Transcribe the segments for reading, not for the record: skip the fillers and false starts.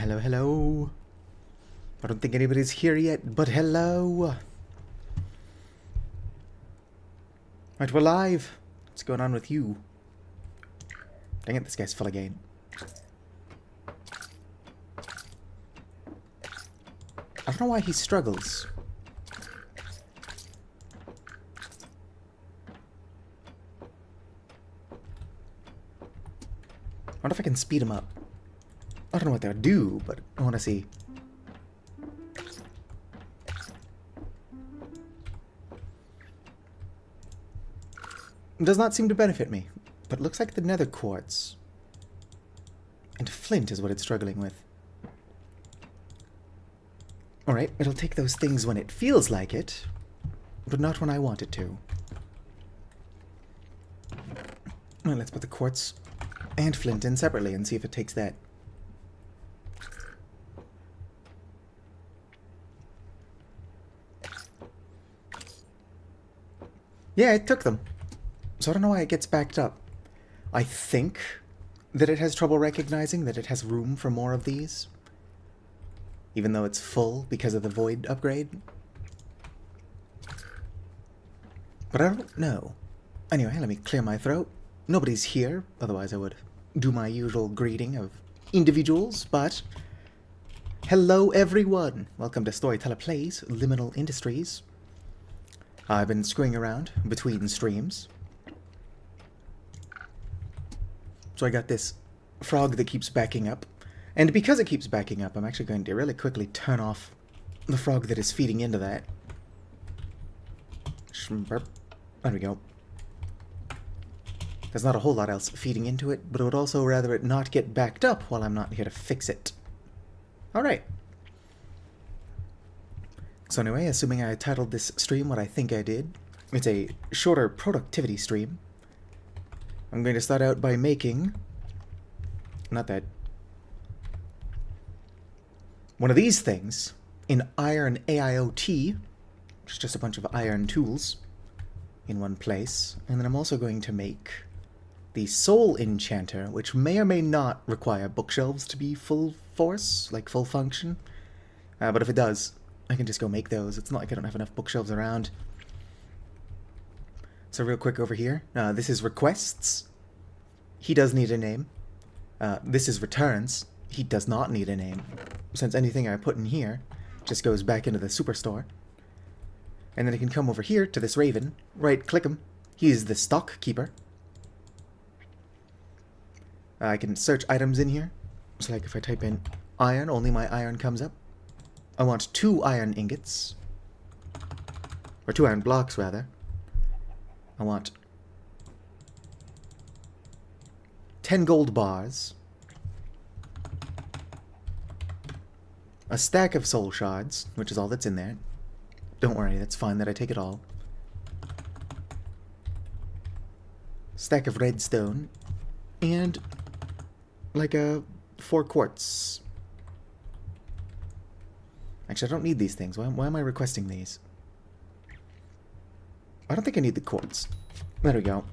Hello, hello. I don't think anybody's here yet, but hello. Right, we're live. What's going on with you? Dang it, this guy's full again. I don't know why he struggles. I wonder if I can speed him up. I don't know what they'll do, but I want to see. It does not seem to benefit me, but it looks like the nether quartz and flint is what it's struggling with. Alright, it'll take those things when it feels like it, but not when I want it to. Well, let's put the quartz and flint in separately and see if it takes that. Yeah, it took them. So I don't know why it gets backed up. I think that it has trouble recognizing that it has room for more of these. Even though it's full because of the void upgrade. But I don't know. Anyway, let me clear my throat. Nobody's here, otherwise I would do my usual greeting of individuals, but... Hello everyone! Welcome to Storyteller Plays, Liminal Industries. I've been screwing around between streams. So I got this frog that keeps backing up. And because it keeps backing up, I'm actually going to really quickly turn off the frog that is feeding into that. There we go. There's not a whole lot else feeding into it, but I would also rather it not get backed up while I'm not here to fix it. Alright. So anyway, assuming I titled this stream what I think I did, it's a shorter productivity stream. I'm going to start out by making... not that... one of these things in iron AIoT, which is just a bunch of iron tools in one place. And then I'm also going to make the Soul Enchanter, which may or may not require bookshelves to be full force, like full function. But if it does, I can just go make those. It's not like I don't have enough bookshelves around. So real quick over here, this is requests. He does need a name. This is returns. He does not need a name, since anything I put in here just goes back into the superstore. And then I can come over here to this raven, right-click him. He's the stock keeper. I can search items in here. So like if I type in iron, only my iron comes up. I want 2 iron ingots. Or 2 iron blocks, rather. I want 10 gold bars. A stack of soul shards, which is all that's in there. Don't worry, that's fine that I take it all. Stack of redstone. And like a 4 quartz. Actually, I don't need these things. Why am I requesting these? I don't think I need the quartz. There we go.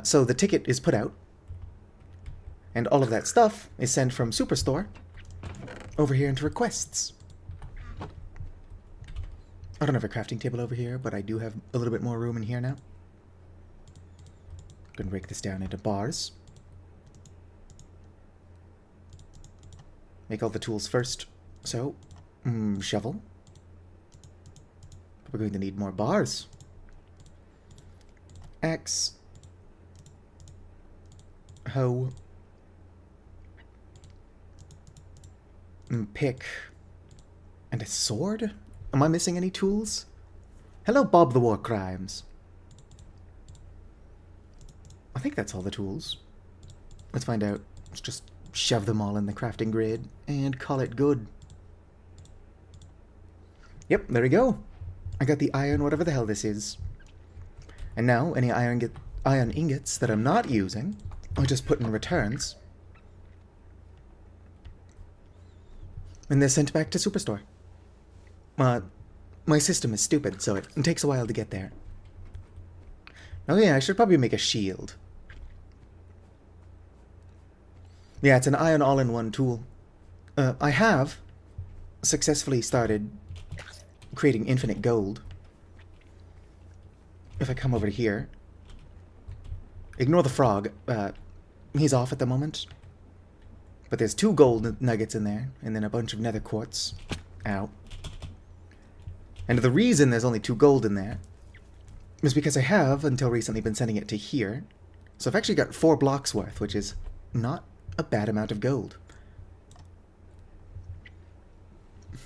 So the ticket is put out. And all of that stuff is sent from Superstore over here into requests. I don't have a crafting table over here, but I do have a little bit more room in here now. I'm gonna break this down into bars. Make all the tools first. So, shovel. We're going to need more bars. Axe. Hoe. Pick. And a sword? Am I missing any tools? Hello, Bob the War Crimes. I think that's all the tools. Let's find out. Let's just shove them all in the crafting grid and call it good. Yep, there we go. I got the iron, whatever the hell this is. And now, any iron ingots that I'm not using, I'll just put in returns. And they're sent back to Superstore. My system is stupid, so it takes a while to get there. Oh yeah, I should probably make a shield. Yeah, it's an iron all-in-one tool. I have successfully started creating infinite gold. If I come over here, ignore the frog. He's off at the moment. But there's 2 gold nuggets in there, and then a bunch of nether quartz. Ow. And the reason there's only 2 gold in there is because I have, until recently, been sending it to here. So I've actually got 4 blocks worth, which is not a bad amount of gold.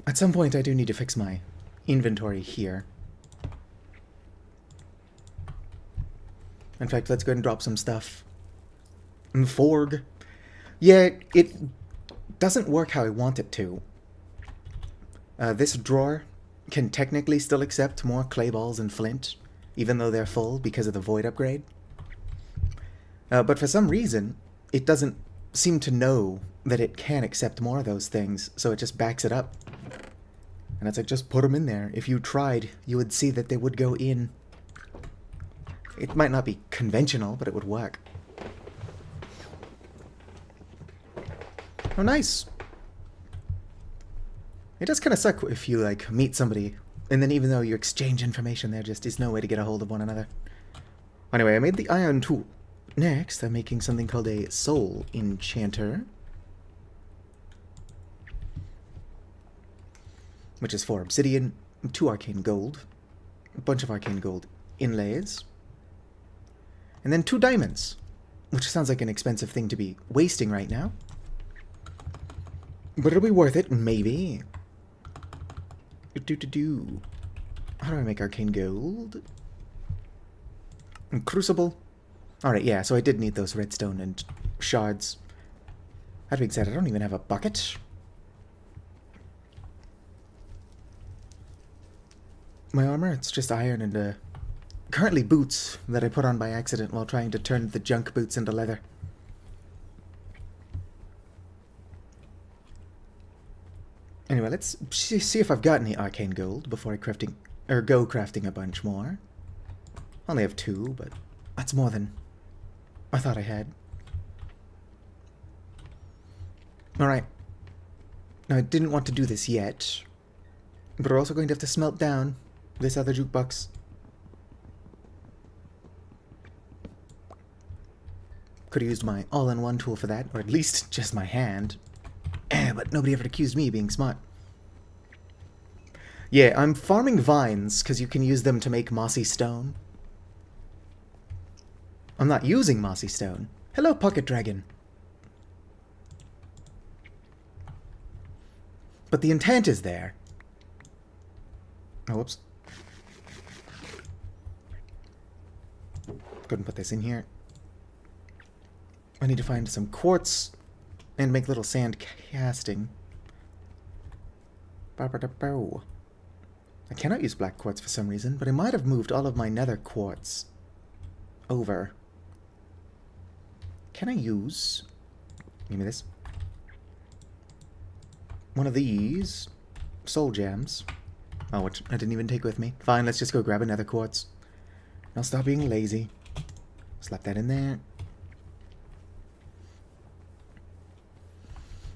At some point, I do need to fix my inventory here. In fact, let's go ahead and drop some stuff. And Forg. Yeah, it doesn't work how I want it to. This drawer can technically still accept more clay balls and flint, even though they're full because of the void upgrade. But for some reason, it doesn't seem to know that it can accept more of those things, so it just backs it up. And it's like, just put them in there. If you tried, you would see that they would go in. It might not be conventional, but it would work. Oh, nice. It does kind of suck if you, like, meet somebody, and then even though you exchange information, there just is no way to get a hold of one another. Anyway, I made the iron tool. Next, I'm making something called a soul enchanter, which is 4 obsidian, 2 arcane gold, a bunch of arcane gold inlays, and then 2 diamonds, which sounds like an expensive thing to be wasting right now. But it'll be worth it, maybe. How do I make arcane gold? And crucible. Alright, yeah, so I did need those redstone and shards. That being said, I don't even have a bucket. My armor, it's just iron and currently boots that I put on by accident while trying to turn the junk boots into leather. Anyway, let's see if I've got any arcane gold before I go crafting a bunch more. I only have 2, but that's more than I thought I had. Alright. Now, I didn't want to do this yet, but we're also going to have to smelt down this other jukebox. Could have used my all-in-one tool for that, or at least just my hand. But nobody ever accused me of being smart. Yeah, I'm farming vines, because you can use them to make mossy stone. I'm not using mossy stone. Hello, Pocket Dragon. But the intent is there. Oh, whoops. Couldn't put this in here. I need to find some quartz and make little sand casting. I cannot use black quartz for some reason, but I might have moved all of my nether quartz over. Can I use... Give me this. One of these soul gems. Oh, which I didn't even take with me. Fine, let's just go grab another quartz. I'll stop being lazy. Slap that in there.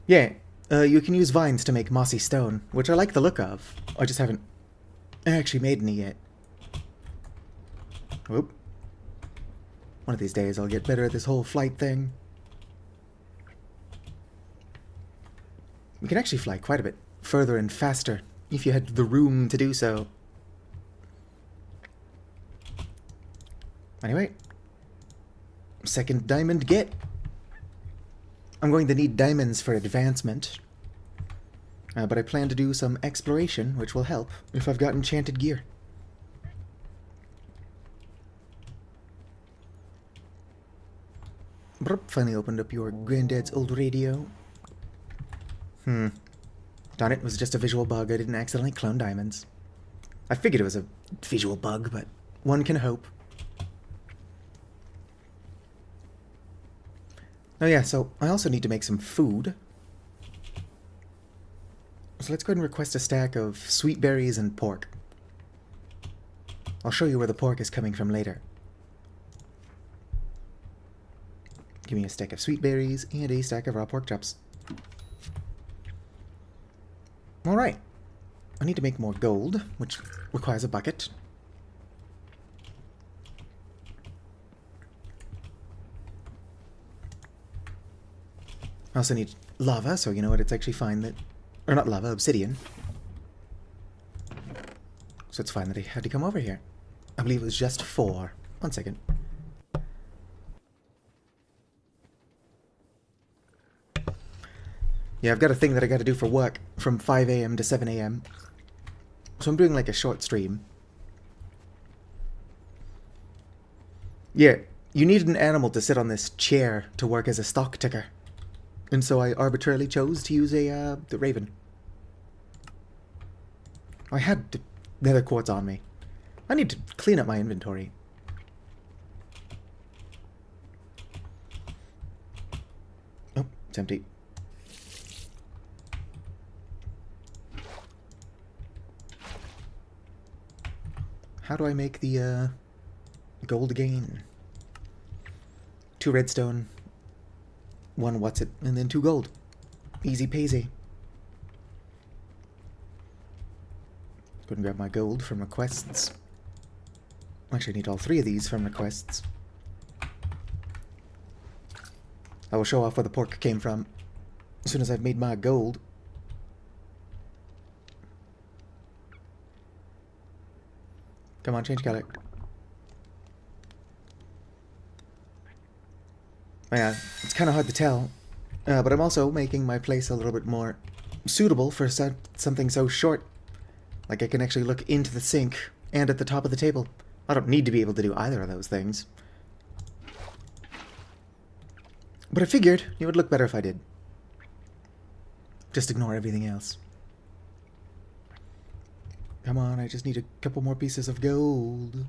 Yeah, you can use vines to make mossy stone, which I like the look of. I just haven't actually made any yet. Oop. One of these days I'll get better at this whole flight thing. You can actually fly quite a bit further and faster if you had the room to do so. Anyway. Second diamond get. I'm going to need diamonds for advancement. But I plan to do some exploration, which will help if I've got enchanted gear. Burp, finally opened up your granddad's old radio. Darn it, it was just a visual bug. I didn't accidentally clone diamonds. I figured it was a visual bug, but one can hope. Oh yeah, so I also need to make some food. So let's go ahead and request a stack of sweet berries and pork. I'll show you where the pork is coming from later. Give me a stack of sweet berries and a stack of raw pork chops. Alright. I need to make more gold, which requires a bucket. I also need lava, so you know what, it's actually fine that... Or not lava, obsidian. So it's fine that I had to come over here. I believe it was just 4. 1 second. Yeah, I've got a thing that I gotta do for work from 5 AM to 7 AM. So I'm doing like a short stream. Yeah, you needed an animal to sit on this chair to work as a stock ticker. And so I arbitrarily chose to use the raven. I had nether quartz on me. I need to clean up my inventory. Oh, it's empty. How do I make the gold again? 2 redstone, 1 what's it, and then 2 gold. Easy peasy. Go and grab my gold from requests. Actually, I need all 3 of these from requests. I will show off where the pork came from as soon as I've made my gold. Come on, change color. Yeah, it's kind of hard to tell, but I'm also making my place a little bit more suitable for something so short. Like I can actually look into the sink and at the top of the table. I don't need to be able to do either of those things. But I figured it would look better if I did. Just ignore everything else. Come on, I just need a couple more pieces of gold.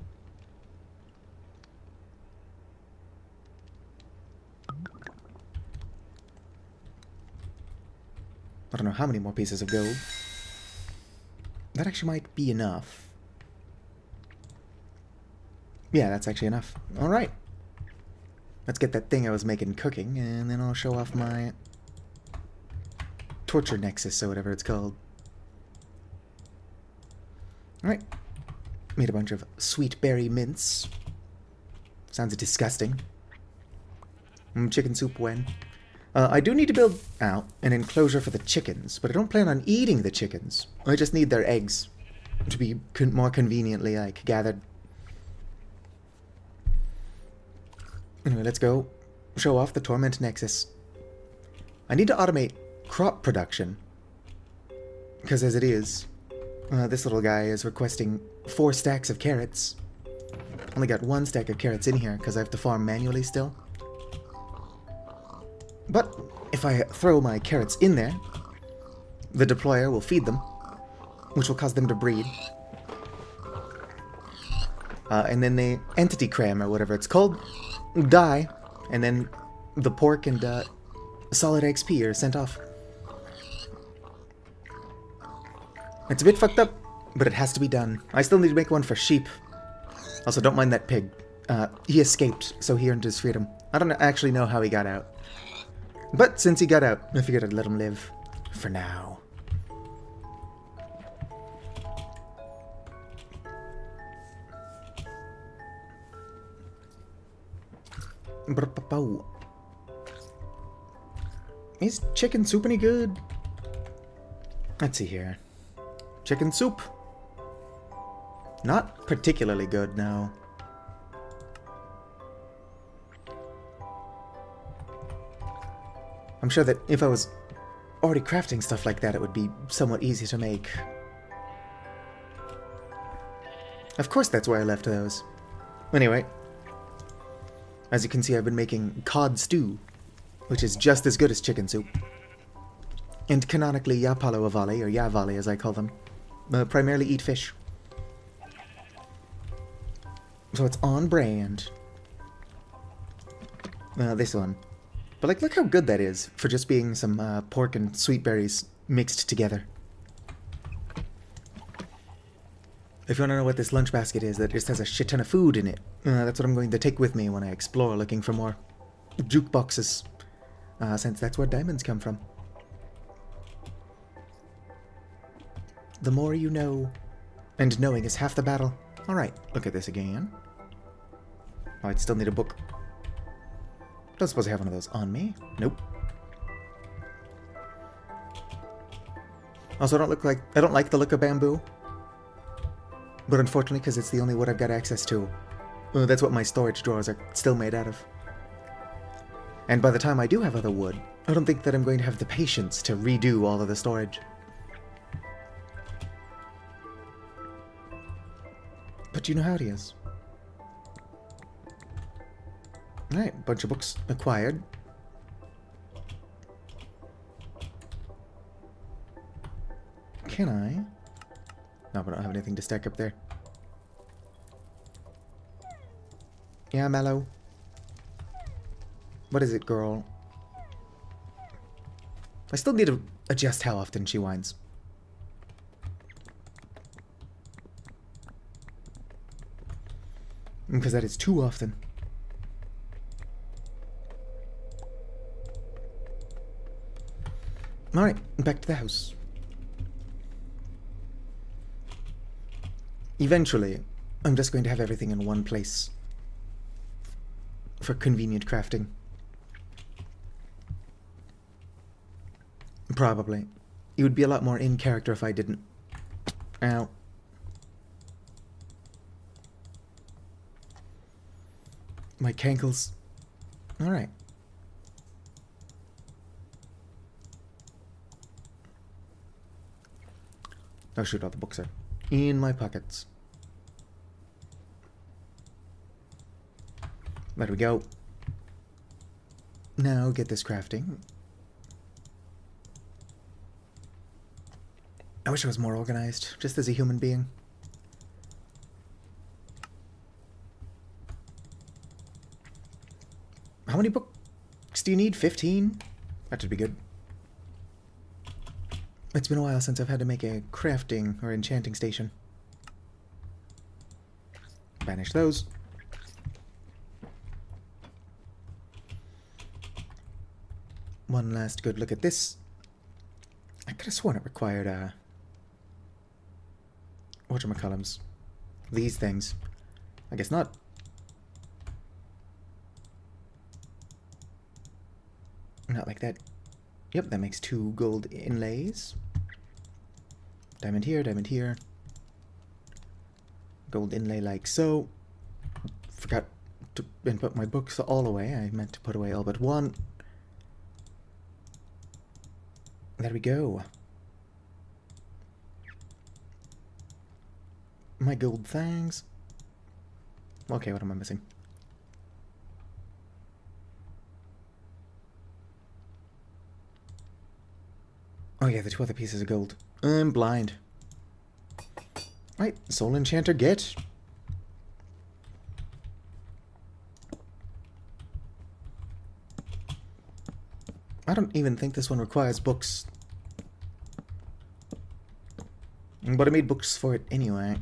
I don't know how many more pieces of gold. That actually might be enough. Yeah, that's actually enough. Alright. Let's get that thing I was making cooking, and then I'll show off my torture nexus, or whatever it's called. Alright. Made a bunch of sweet berry mints. Sounds disgusting. Chicken soup when? I do need to build out an enclosure for the chickens, but I don't plan on eating the chickens. I just need their eggs to be more conveniently, like, gathered. Anyway, let's go show off the Torment Nexus. I need to automate crop production, because as it is, this little guy is requesting 4 stacks of carrots. Only got 1 stack of carrots in here, because I have to farm manually still. But if I throw my carrots in there, the deployer will feed them, which will cause them to breed. And then the entity cram, or whatever it's called, die, and then the pork and solid XP are sent off. It's a bit fucked up, but it has to be done. I still need to make one for sheep. Also, don't mind that pig. He escaped, so he earned his freedom. I don't actually know how he got out. But since he got out, I figured I'd let him live. For now. Is chicken soup any good? Let's see here. Chicken soup. Not particularly good, no. I'm sure that if I was already crafting stuff like that, it would be somewhat easy to make. Of course that's where I left those. Anyway. As you can see, I've been making cod stew, which is just as good as chicken soup. And canonically, Yapalo Avali, or Yavali as I call them, primarily eat fish. So it's on brand. This one. But like, look how good that is for just being some pork and sweet berries mixed together. If you want to know what this lunch basket is, that just has a shit ton of food in it. That's what I'm going to take with me when I explore looking for more jukeboxes. Since that's where diamonds come from. The more you know. And knowing is half the battle. Alright, look at this again. Oh, I'd still need a book. Don't suppose I have one of those on me. Nope. Also, I don't like the look of bamboo. But unfortunately, because it's the only wood I've got access to, that's what my storage drawers are still made out of. And by the time I do have other wood, I don't think that I'm going to have the patience to redo all of the storage. But you know how it is. Alright, bunch of books acquired. Can I? No, but I don't have anything to stack up there. Yeah, Mallow. What is it, girl? I still need to adjust how often she whines. Because that is too often. Alright, back to the house. Eventually, I'm just going to have everything in one place. For convenient crafting. Probably. It would be a lot more in character if I didn't. Ow. My cankles. Alright. Oh shoot, all the books are in my pockets. There we go. Now get this crafting. I wish I was more organized, just as a human being. How many books do you need? 15? That should be good. It's been a while since I've had to make a crafting or enchanting station. Banish those. One last good look at this. I could have sworn it required, whatchamacallums? These things. I guess not. Not like that. Yep, that makes 2 gold inlays. Diamond here, diamond here. Gold inlay like so. Forgot to input my books all away. I meant to put away all but one. There we go. My gold things. Okay, what am I missing? Oh yeah, the 2 other pieces of gold. I'm blind. Right, Soul Enchanter, get. I don't even think this one requires books. But I made books for it anyway.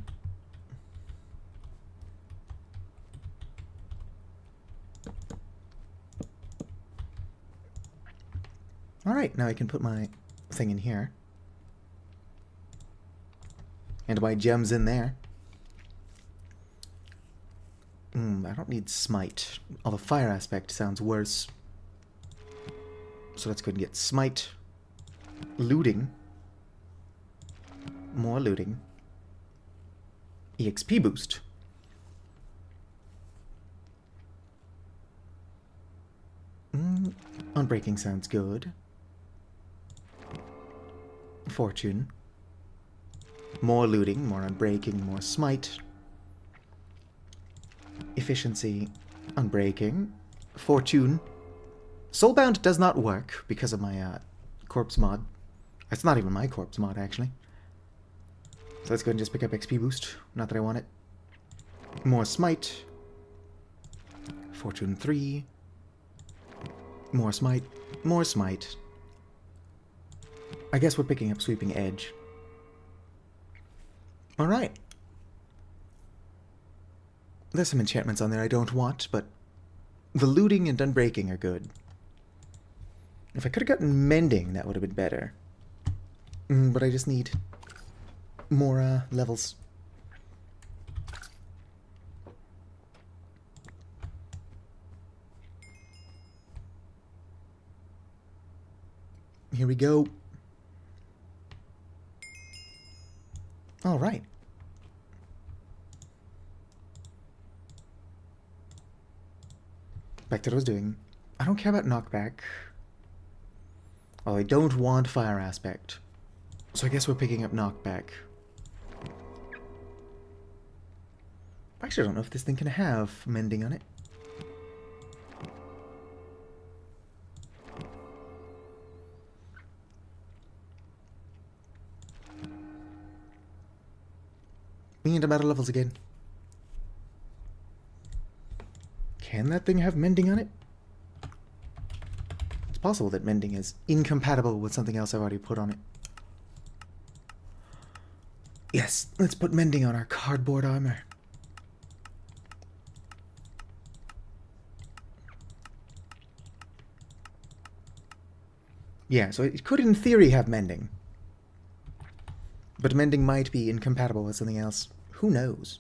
Alright, now I can put my thing in here. And my gems in there. I don't need smite. Although fire aspect sounds worse. So let's go and get smite. Looting. More looting. EXP boost. Unbreaking sounds good. Fortune. More looting, more unbreaking, more smite. Efficiency, unbreaking. Fortune. Soulbound does not work because of my corpse mod. It's not even my corpse mod, actually. So let's go and just pick up XP boost. Not that I want it. More smite. Fortune 3. More smite. More smite. I guess we're picking up Sweeping Edge. Alright. There's some enchantments on there I don't want, but the looting and unbreaking are good. If I could have gotten mending, that would have been better. But I just need more levels. Here we go. All right. Back to what I was doing. I don't care about knockback. Oh, I don't want fire aspect. So I guess we're picking up knockback. Actually, I don't know if this thing can have mending on it. We need battle levels again. Can that thing have mending on it? It's possible that mending is incompatible with something else I've already put on it. Yes, let's put mending on our cardboard armor. Yeah, so it could in theory have mending. But mending might be incompatible with something else. Who knows?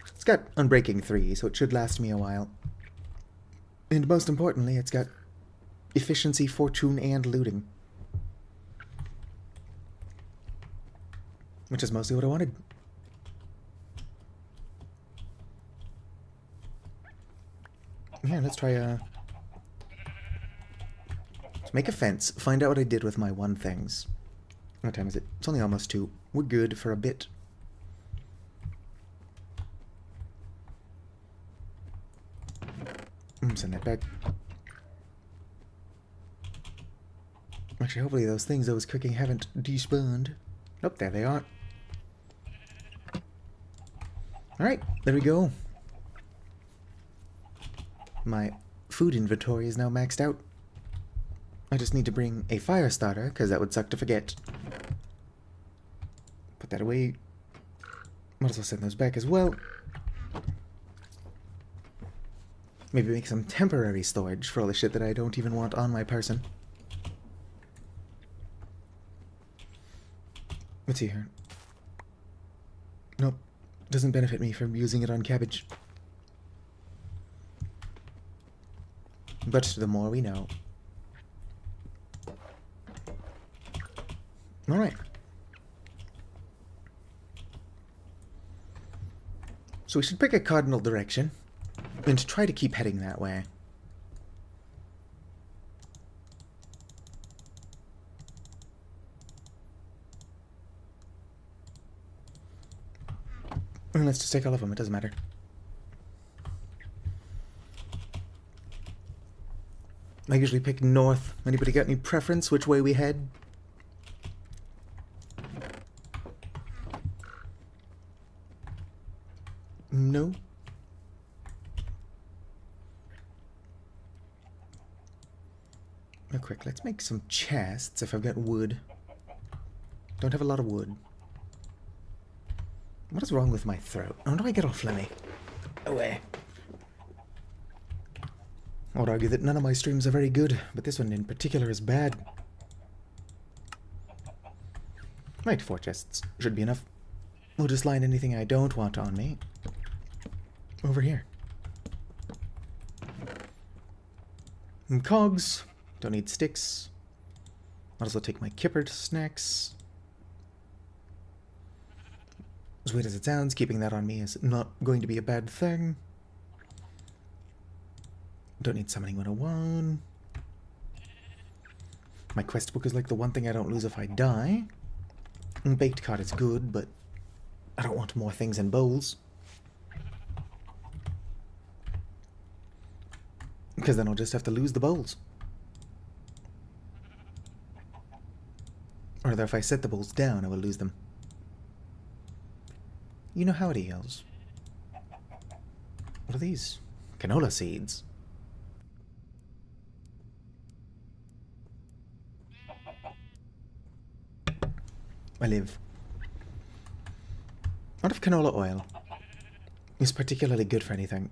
It's got Unbreaking 3, so it should last me a while. And most importantly, it's got Efficiency, Fortune, and Looting. Which is mostly what I wanted. Yeah, let's try let's make a fence. Find out what I did with my 1 things. What time is it? It's only almost 2. We're good for a bit. Send that back. Actually, hopefully those things I was cooking haven't despawned. Nope, there they are. Alright, there we go. My food inventory is now maxed out. I just need to bring a fire starter, because that would suck to forget. Put that away. Might as well send those back as well. Maybe make some temporary storage for all the shit that I don't even want on my person. Let's see here. Nope. Doesn't benefit me from using it on cabbage. But the more we know. Alright. So we should pick a cardinal direction and try to keep heading that way. And let's just take all of them, it doesn't matter. I usually pick north. Anybody got any preference which way we head? No? Real quick, let's make some chests if I've got wood. Don't have a lot of wood. What is wrong with my throat? How do I get off Lemmy? Away. I would argue that none of my streams are very good, but this one in particular is bad. Right, 4 chests. Should be enough. We'll just line anything I don't want on me over here. And cogs. Don't need sticks. Might as well take my kipper snacks. As weird as it sounds, keeping that on me is not going to be a bad thing. Don't need Summoning 101. My quest book is like the one thing I don't lose if I die. And baked cod is good, but I don't want more things in bowls. Because then I'll just have to lose the bowls. Or if I set the bowls down, I will lose them. You know how it is. What are these? Canola seeds. I live. What if canola oil is particularly good for anything?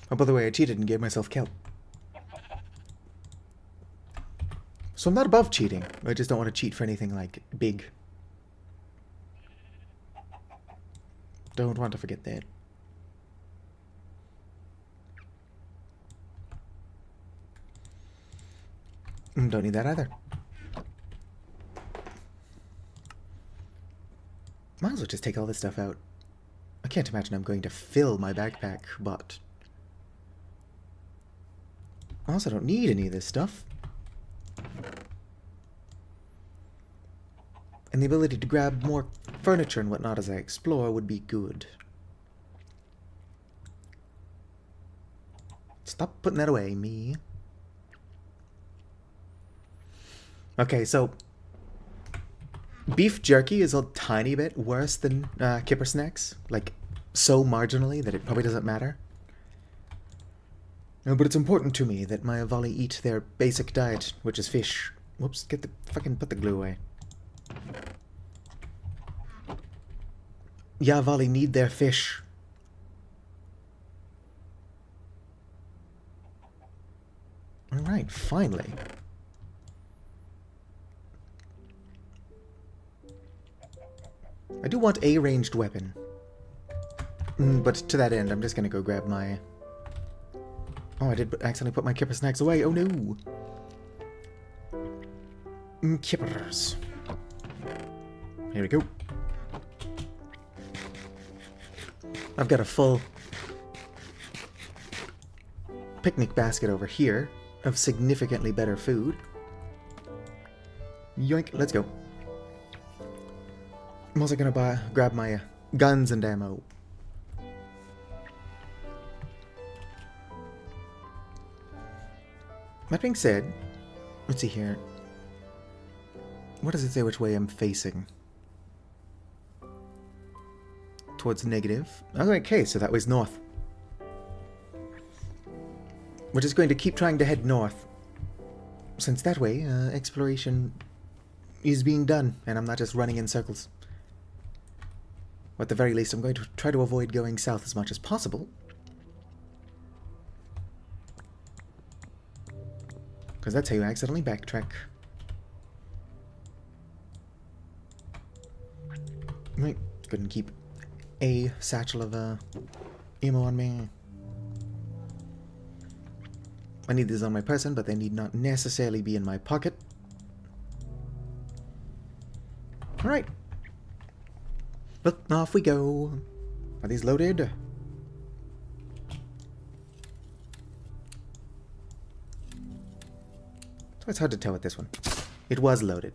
Oh, by the way, I cheated and gave myself kelp. So I'm not above cheating. I just don't want to cheat for anything, like, big. Don't want to forget that. Don't need that either. Might as well just take all this stuff out. I can't imagine I'm going to fill my backpack, but I also don't need any of this stuff. And the ability to grab more furniture and whatnot as I explore would be good. Stop putting that away, me. Okay, so beef jerky is a tiny bit worse than kipper snacks. Like, so marginally that it probably doesn't matter. No, but it's important to me that my Avali eat their basic diet, which is fish. Whoops, put the glue away. Yeah, Avali need their fish. Alright, finally. I do want a ranged weapon. But to that end, I'm just gonna go grab my... Oh, I did accidentally put my kipper snacks away. Oh no! Kippers. Here we go. I've got a full picnic basket over here of significantly better food. Yoink, let's go. I'm also gonna grab my guns and ammo. That being said, let's see here. What does it say which way I'm facing? Towards negative. Okay, so that way's north. We're just going to keep trying to head north. Since that way, exploration is being done, and I'm not just running in circles. Or at the very least, I'm going to try to avoid going south as much as possible. Because that's how you accidentally backtrack. Right, couldn't keep a satchel of ammo on me. I need these on my person, but they need not necessarily be in my pocket. Alright. But off we go. Are these loaded? So it's hard to tell with this one. It was loaded.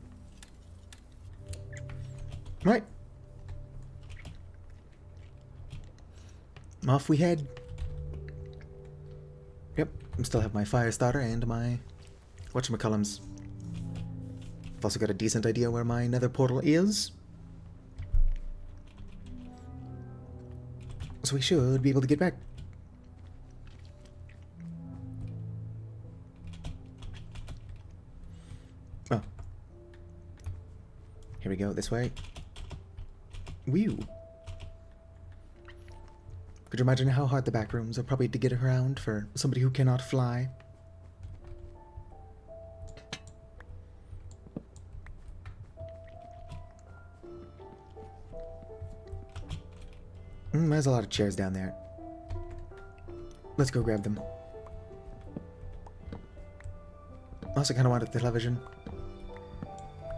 Right. Off we head. Yep, I still have my fire starter and my whatchamacallums. I've also got a decent idea where my nether portal is. So we should be able to get back. Oh. Here we go, this way. Whew. Could you imagine how hard the back rooms are probably to get around for somebody who cannot fly? There's a lot of chairs down there. Let's go grab them. Also kind of wanted the television.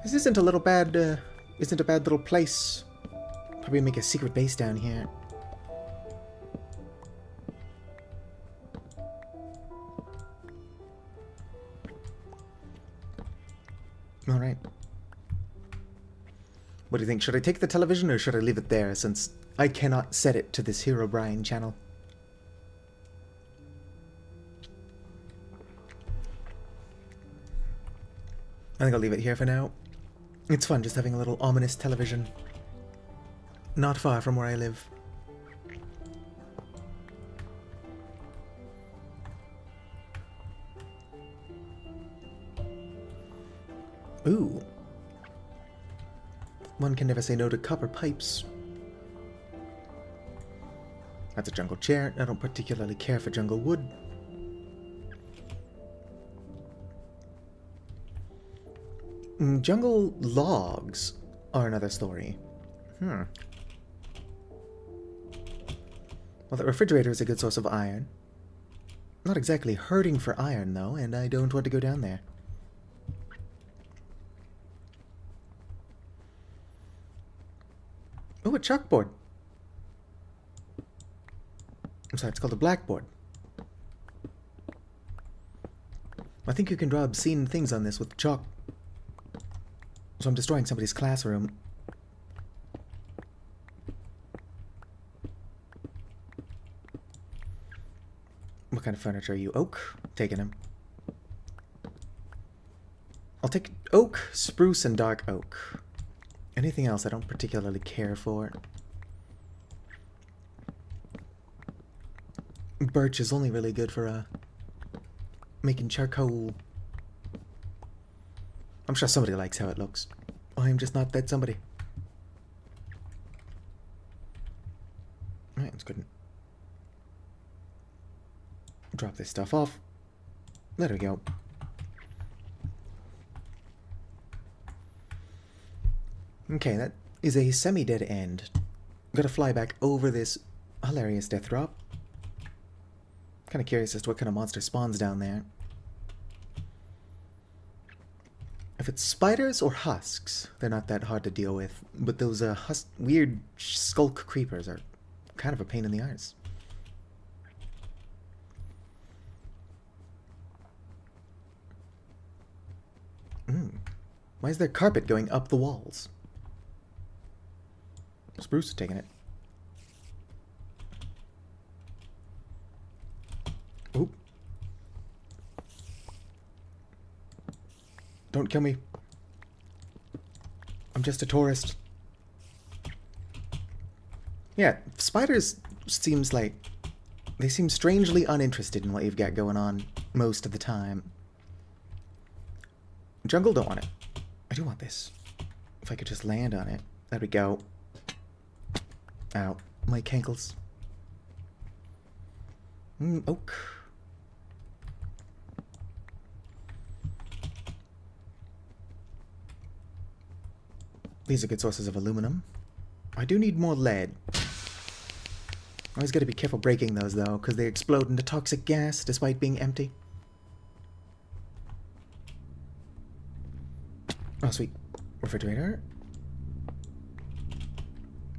This isn't a little bad, isn't a bad little place. Probably make a secret base down here. Alright. What do you think? Should I take the television or should I leave it there since I cannot set it to this Herobrine channel? I think I'll leave it here for now. It's fun just having a little ominous television. Not far from where I live. Ooh. One can never say no to copper pipes. That's a jungle chair. I don't particularly care for jungle wood. Jungle logs are another story. Well, the refrigerator is a good source of iron. Not exactly hurting for iron, though, and I don't want to go down there. Oh, a chalkboard. I'm sorry, it's called a blackboard. I think you can draw obscene things on this with chalk. So I'm destroying somebody's classroom. What kind of furniture are you? Oak? Taking him. I'll take oak, spruce, and dark oak. Anything else I don't particularly care for. Birch is only really good for making charcoal. I'm sure somebody likes how it looks. I'm just not that somebody. Alright, let's go ahead and drop this stuff off. There we go. Okay, that is a semi-dead end. Gotta fly back over this hilarious death drop. Kind of curious as to what kind of monster spawns down there. If it's spiders or husks, they're not that hard to deal with. But those weird skulk creepers are kind of a pain in the arse. Why is there carpet going up the walls? Spruce is taking it. Oop. Don't kill me. I'm just a tourist. Yeah, spiders seems like they seem strangely uninterested in what you've got going on most of the time. Jungle, don't want it. I do want this. If I could just land on it. There we go. Ow. My cankles. Oak. These are good sources of aluminum. I do need more lead. Always gotta be careful breaking those, though, because they explode into toxic gas despite being empty. Oh, sweet. Refrigerator.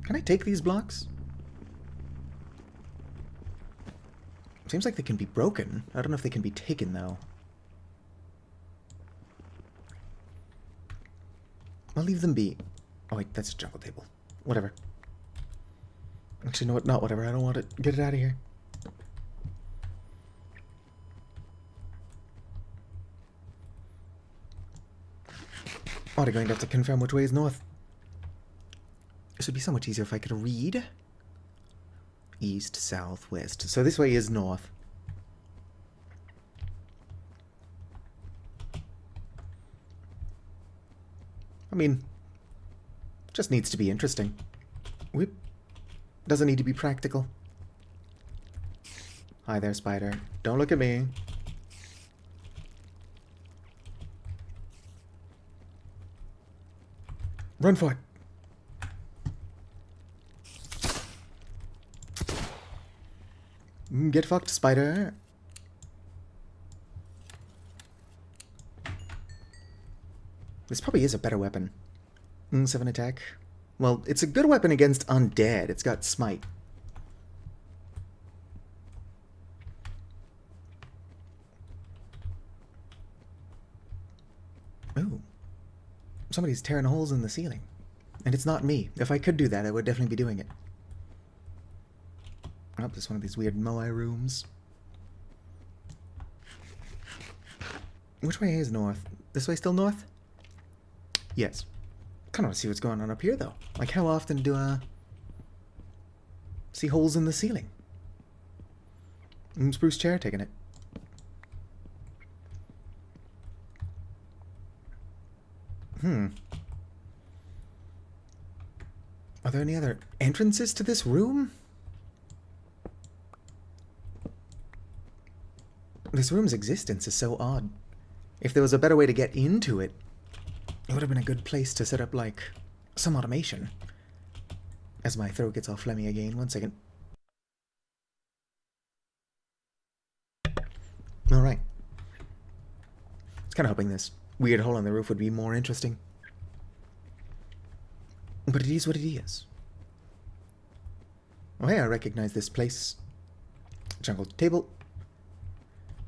Can I take these blocks? Seems like they can be broken. I don't know if they can be taken, though. I'll leave them be. Oh, wait, that's a jungle table. Whatever. Actually, no, not whatever. I don't want it. Get it out of here. Oh, they're going to have to confirm which way is north. This would be so much easier if I could read. East, south, west. So this way is north. I mean, just needs to be interesting. Whoop. Doesn't need to be practical. Hi there, spider. Don't look at me. Run for it. Get fucked, spider. This probably is a better weapon. 7 attack. Well, it's a good weapon against undead. It's got smite. Ooh. Somebody's tearing holes in the ceiling. And it's not me. If I could do that, I would definitely be doing it. Oh, there's one of these weird moai rooms. Which way is north? This way still north? Yes. Kind of want to see what's going on up here, though. Like, how often do I see holes in the ceiling? Spruce chair, taking it. Are there any other entrances to this room? This room's existence is so odd. If there was a better way to get into it, It would have been a good place to set up, like, some automation. As my throat gets all phlegmy again. 1 second. Alright. I was kind of hoping this weird hole in the roof would be more interesting. But it is what it is. Oh hey, I recognize this place. Jungle table.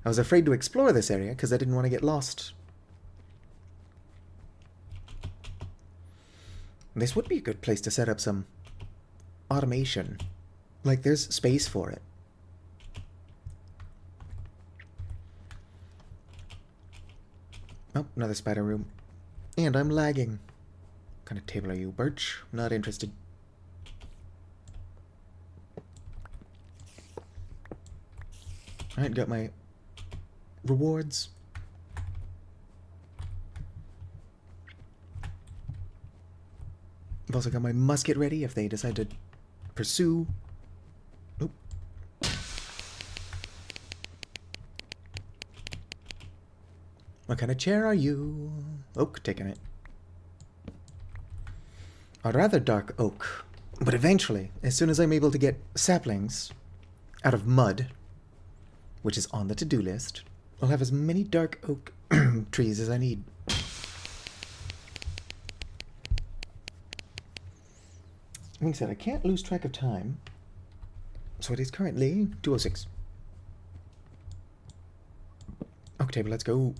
I was afraid to explore this area because I didn't want to get lost. This would be a good place to set up some automation. Like, there's space for it. Oh, another spider room. And I'm lagging. What kind of table are you, Birch? Not interested. Alright, got my rewards. I've also got my musket ready if they decide to pursue. Oop. What kind of chair are you? Oak, taking it. I'd rather dark oak. But eventually, as soon as I'm able to get saplings out of mud, which is on the to-do list, I'll have as many dark oak trees as I need. Like I said, I can't lose track of time. So it is currently 2:06. Oak table, let's go.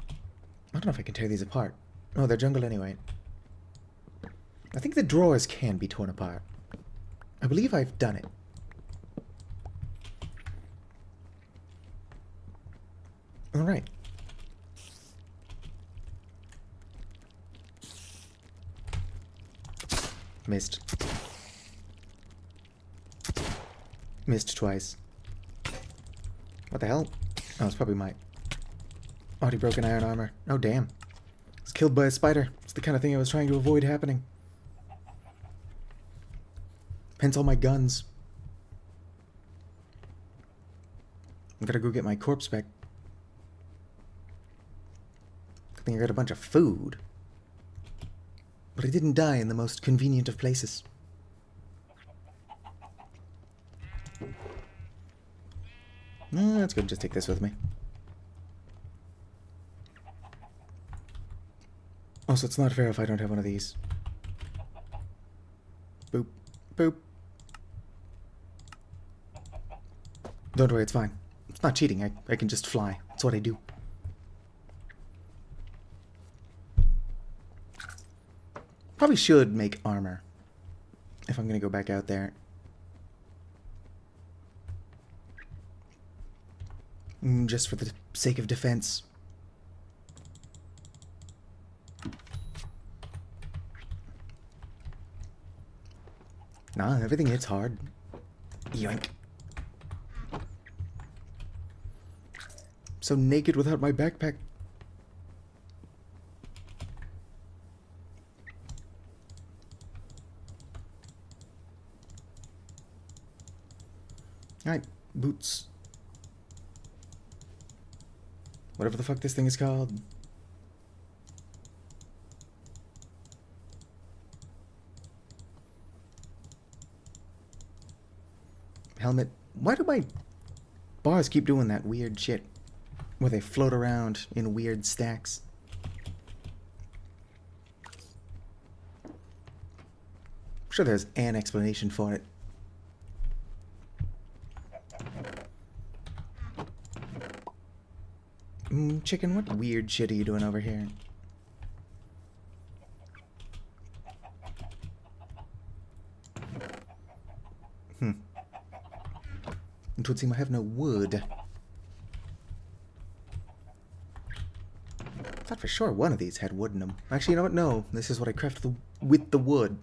I don't know if I can tear these apart. Oh, they're jungle anyway. I think the drawers can be torn apart. I believe I've done it. Alright. Missed. Missed twice. What the hell? Oh, it's probably my already broken iron armor. Oh, damn. I was killed by a spider. It's the kind of thing I was trying to avoid happening. Hence all my guns. I gotta go get my corpse back. I think I got a bunch of food. But I didn't die in the most convenient of places. That's good. Just take this with me. Also, it's not fair if I don't have one of these. Boop. Boop. Don't worry, it's fine. It's not cheating. I can just fly. That's what I do. Probably should make armor if I'm gonna go back out there. Just for the sake of defense. Nah, everything hits hard. Yoink. So naked without my backpack. Alright, boots. Whatever the fuck this thing is called. Helmet. Why do my bars keep doing that weird shit? Where they float around in weird stacks. I'm sure there's an explanation for it. Chicken, what weird shit are you doing over here? It would seem I have no wood. I thought for sure one of these had wood in them. Actually, you know what? No. This is what I craft with the wood.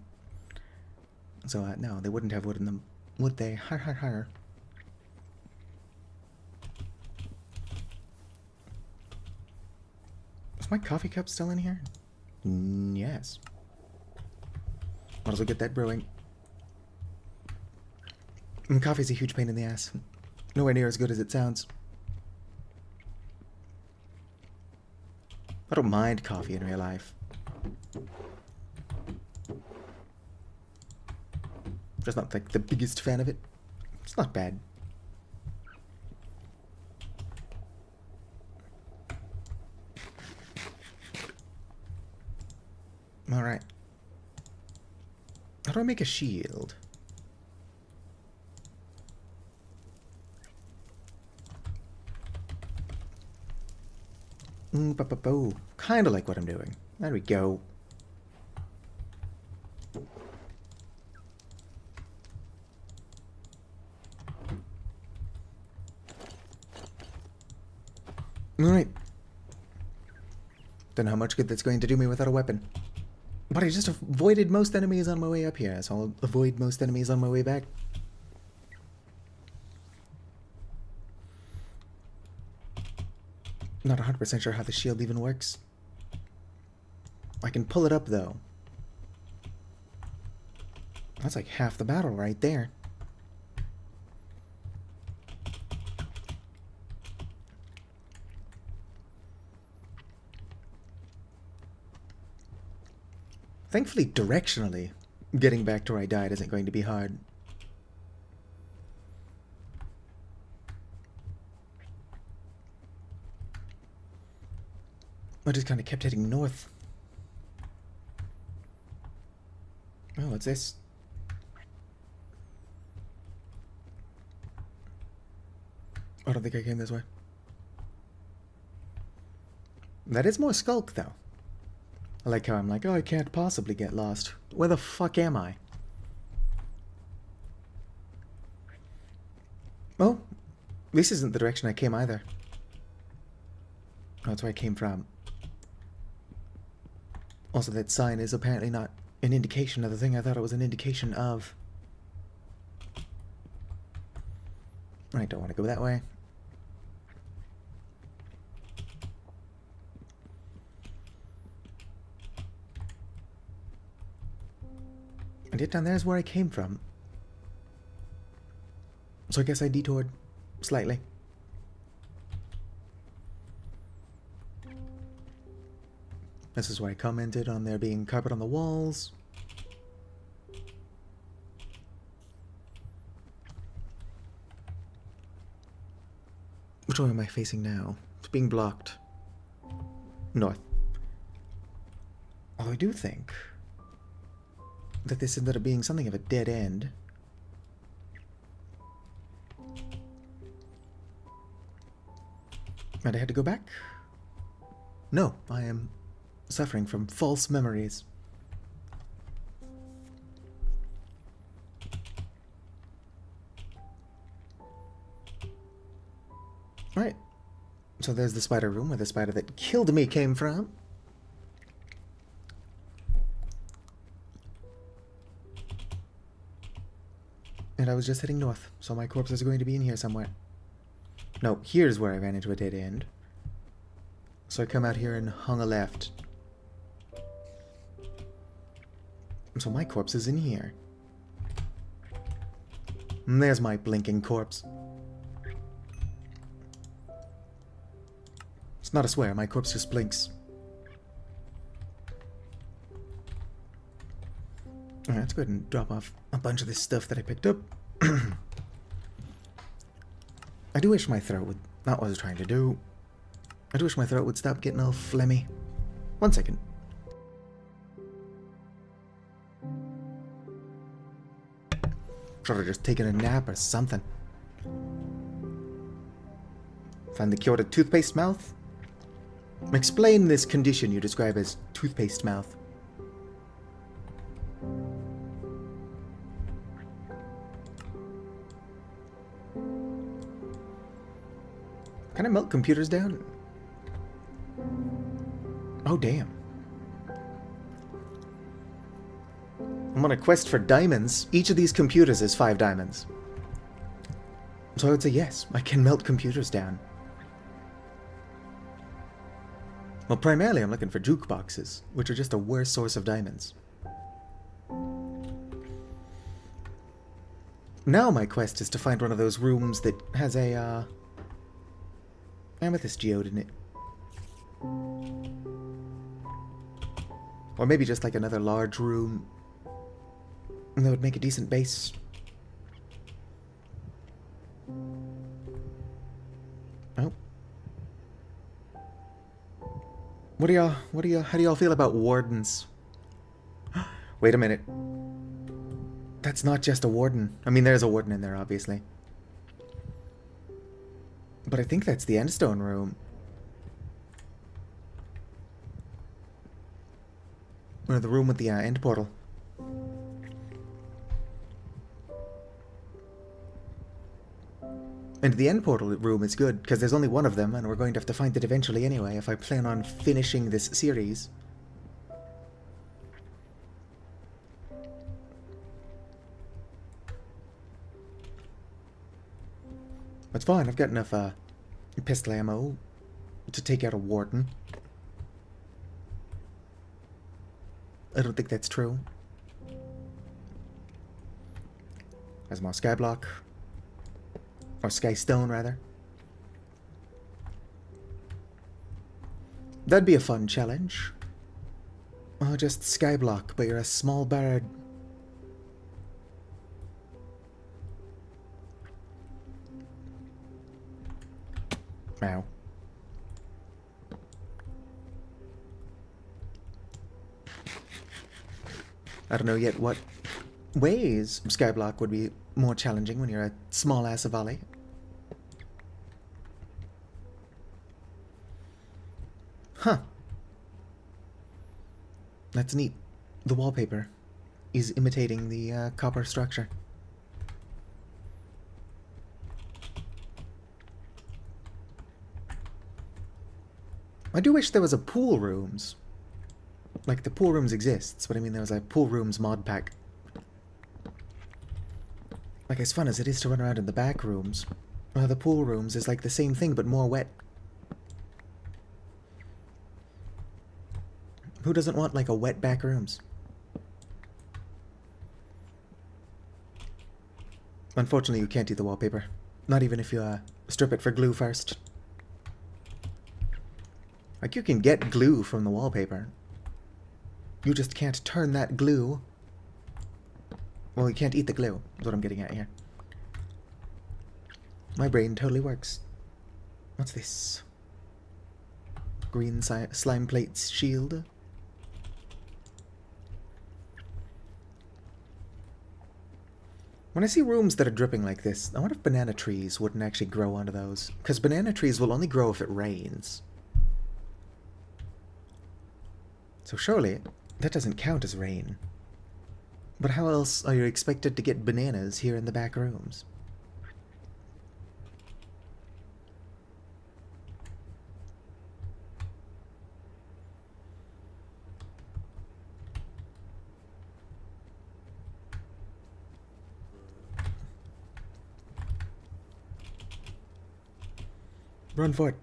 So, no, they wouldn't have wood in them. Would they? Har har har. Is my coffee cup still in here? Yes. Might as well get that brewing. Coffee's a huge pain in the ass. Nowhere near as good as it sounds. I don't mind coffee in real life. Just not like the biggest fan of it. It's not bad. Alright. How do I make a shield? Kind of like what I'm doing. There we go. Alright. Don't know how much good that's going to do me without a weapon. But I just avoided most enemies on my way up here, so I'll avoid most enemies on my way back. Not 100% sure how the shield even works. I can pull it up, though. That's like half the battle right there. Thankfully, directionally, getting back to where I died isn't going to be hard. I just kind of kept heading north. Oh, what's this? I don't think I came this way. That is more Skulk, though. I like how I'm like, oh, I can't possibly get lost. Where the fuck am I? Oh, this isn't the direction I came either. Oh, that's where I came from. Also, that sign is apparently not an indication of the thing I thought it was an indication of. I don't want to go that way. And yet down there is where I came from. So I guess I detoured slightly. This is where I commented on there being carpet on the walls. Which way am I facing now? It's being blocked. North. Although I do think that this ended up being something of a dead end. And I had to go back? No, I am suffering from false memories. Right. So there's the spider room where the spider that killed me came from. And I was just heading north, so my corpse is going to be in here somewhere. No, here's where I ran into a dead end. So I come out here and hung a left. So my corpse is in here. And there's my blinking corpse. It's not a swear, my corpse just blinks. Alright, let's go ahead and drop off a bunch of this stuff that I picked up. I do wish my throat would... Not what I was trying to do. I do wish my throat would stop getting all phlegmy. 1 second. Should have just taken a nap or something. Find the cure to toothpaste mouth? Explain this condition you describe as toothpaste mouth. Can I melt computers down? Oh, damn. I'm on a quest for diamonds. Each of these computers is 5 diamonds. So I would say yes, I can melt computers down. Well, primarily I'm looking for jukeboxes, which are just a worse source of diamonds. Now my quest is to find one of those rooms that has a, amethyst geode in it. Or maybe just like another large room. And that would make a decent base. Oh. How do y'all feel about wardens? Wait a minute. That's not just a warden. I mean, there's a warden in there, obviously. But I think that's the endstone room. Or the room with the end portal. And the end portal room is good, because there's only one of them, and we're going to have to find it eventually anyway, if I plan on finishing this series. That's fine, I've got enough pistol ammo to take out a warden. I don't think that's true. There's more skyblock. Or skystone, rather. That'd be a fun challenge. Oh, just skyblock, but you're a small bird. Wow. I don't know yet what ways skyblock would be more challenging when you're a small ass volley. Huh. That's neat. The wallpaper is imitating the copper structure. I do wish there was a pool rooms. Like, the pool rooms exists, but I mean there was a pool rooms mod pack. Like, as fun as it is to run around in the back rooms, the pool rooms is like the same thing but more wet. Who doesn't want, like, a wet back rooms? Unfortunately, you can't eat the wallpaper. Not even if you strip it for glue first. Like, you can get glue from the wallpaper. You just can't turn that glue. Well, you can't eat the glue, is what I'm getting at here. My brain totally works. What's this? Green slime plates shield. When I see rooms that are dripping like this, I wonder if banana trees wouldn't actually grow onto those. Because banana trees will only grow if it rains. So surely, that doesn't count as rain. But how else are you expected to get bananas here in the back rooms? Run for it.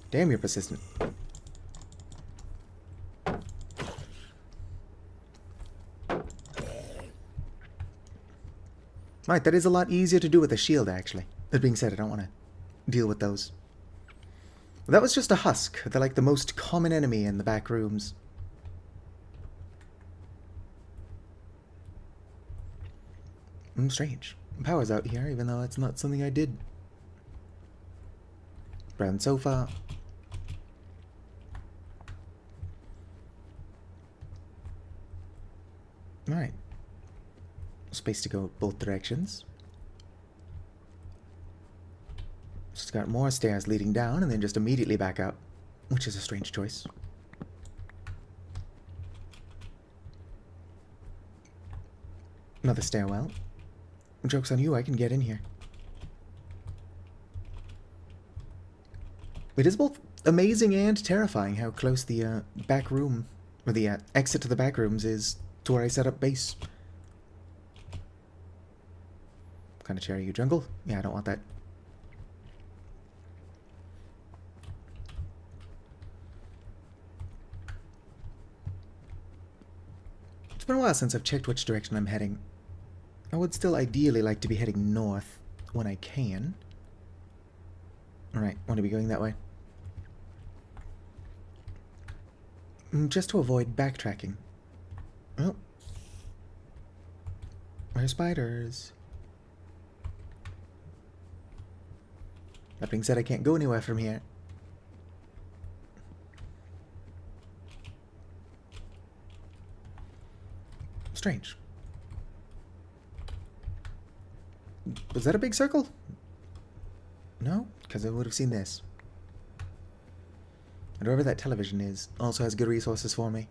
Damn, you're persistent. Right, that is a lot easier to do with a shield, actually. That being said, I don't want to deal with those. Well, that was just a husk. They're like the most common enemy in the back rooms. Strange. Power's out here, even though it's not something I did. Brown sofa. Alright. Space to go both directions. Just got more stairs leading down and then just immediately back up, which is a strange choice. Another stairwell. Joke's on you, I can get in here. It is both amazing and terrifying how close the back room, or the exit to the back rooms is to where I set up base. What kind of chair are you, jungle? Yeah, I don't want that. It's been a while since I've checked which direction I'm heading. I would still ideally like to be heading north when I can. Alright, want to be going that way. Just to avoid backtracking. Oh. Where's spiders? That being said, I can't go anywhere from here. Strange. Was that a big circle? No, because I would have seen this. And wherever that television is also has good resources for me.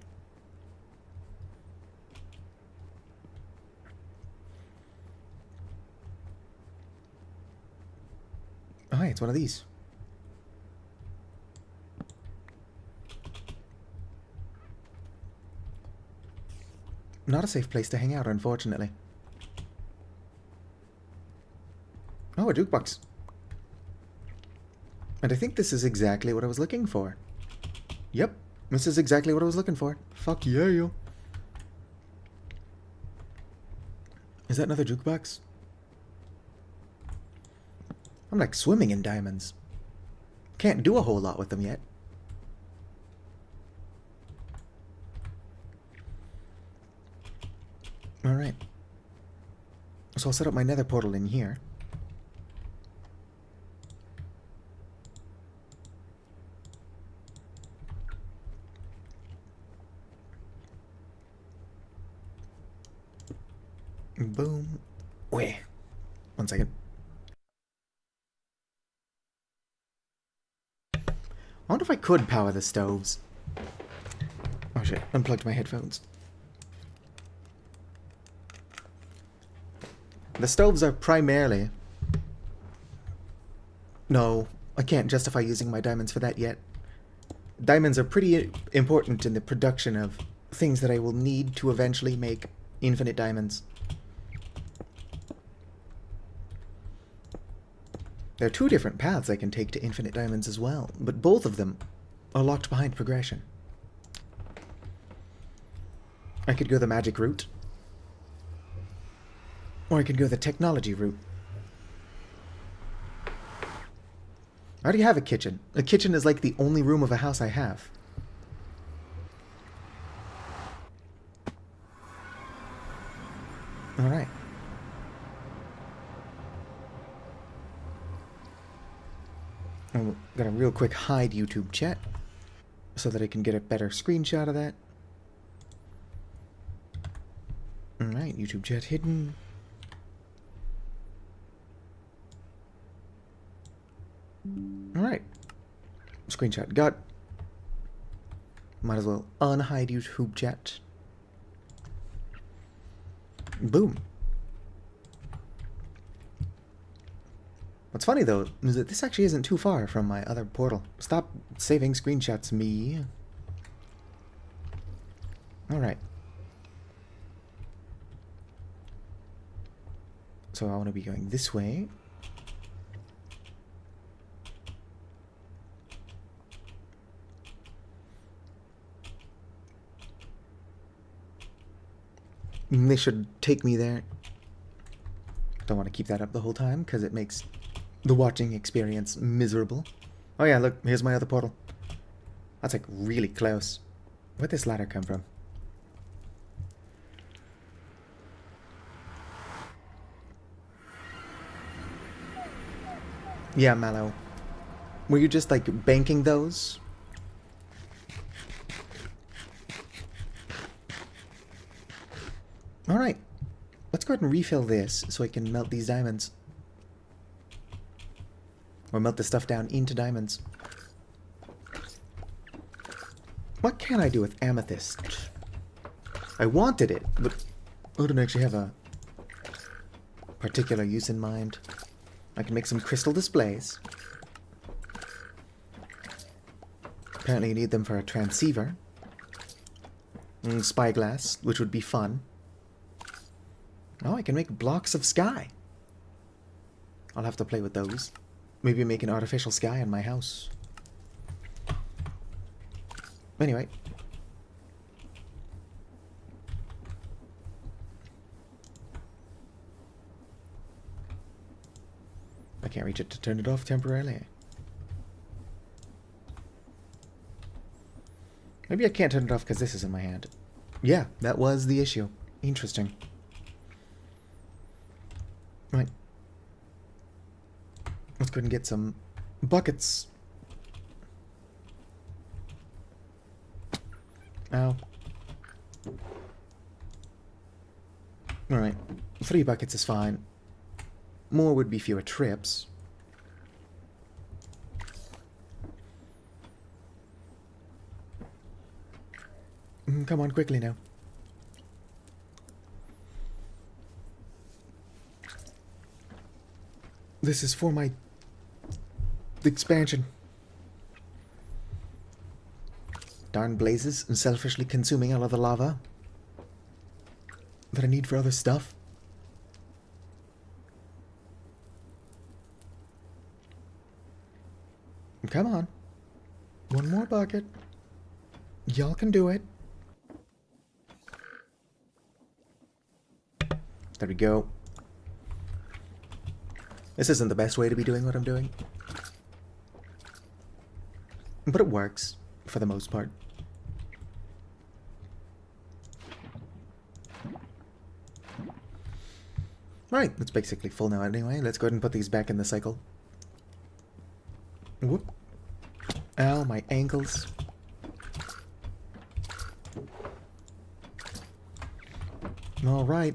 Oh, hey, it's one of these. Not a safe place to hang out, unfortunately. Oh, a jukebox. And I think this is exactly what I was looking for. Yep, this is exactly what I was looking for. Fuck yeah, yo. Is that another jukebox? I'm like swimming in diamonds. Can't do a whole lot with them yet. Alright. So I'll set up my nether portal in here. Boom. Wait. 1 second. I wonder if I could power the stoves. Oh shit, unplugged my headphones. The stoves are primarily... No, I can't justify using my diamonds for that yet. Diamonds are pretty important in the production of things that I will need to eventually make infinite diamonds. There are 2 different paths I can take to infinite diamonds as well, but both of them are locked behind progression. I could go the magic route, or I could go the technology route. I already have a kitchen. A kitchen is like the only room of a house I have. Alright. I'm gonna real quick hide YouTube chat so that I can get a better screenshot of that. Alright, YouTube chat hidden. Alright. Screenshot got. Might as well unhide YouTube chat. Boom. What's funny though is that this actually isn't too far from my other portal. Stop saving screenshots, me. Alright. So I want to be going this way. They should take me there. Don't want to keep that up the whole time because it makes the watching experience miserable. Oh yeah, look, here's my other portal. That's like really close. Where'd this ladder come from? Yeah, Mallow. Were you just like banking those? Alright. Let's go ahead and refill this so I can melt these diamonds. Or melt the stuff down into diamonds. What can I do with amethyst? I wanted it, but I didn't actually have a particular use in mind. I can make some crystal displays. Apparently you need them for a transceiver. And spyglass, which would be fun. Oh, I can make blocks of sky. I'll have to play with those. Maybe make an artificial sky in my house. Anyway. I can't reach it to turn it off temporarily. Maybe I can't turn it off because this is in my hand. Yeah, that was the issue. Interesting. Right. Let's go ahead and get some buckets. Ow. Alright. 3 buckets is fine. More would be fewer trips. Come on, quickly now. This is for my expansion. Darn blazes and selfishly consuming all of the lava that I need for other stuff. Come on. One more bucket. Y'all can do it. There we go. This isn't the best way to be doing what I'm doing. But it works, for the most part. Right, it's basically full now anyway. Let's go ahead and put these back in the cycle. Whoop. Ow, my ankles. Alright.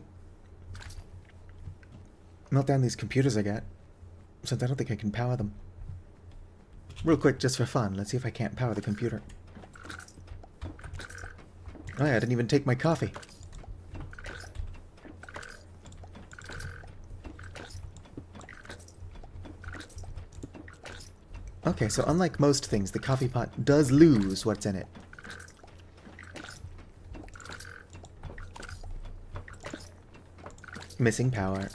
Melt down these computers I got, since I don't think I can power them. Real quick, just for fun, let's see if I can't power the computer. Oh yeah, I didn't even take my coffee. Okay, so unlike most things, the coffee pot does lose what's in it. Missing power.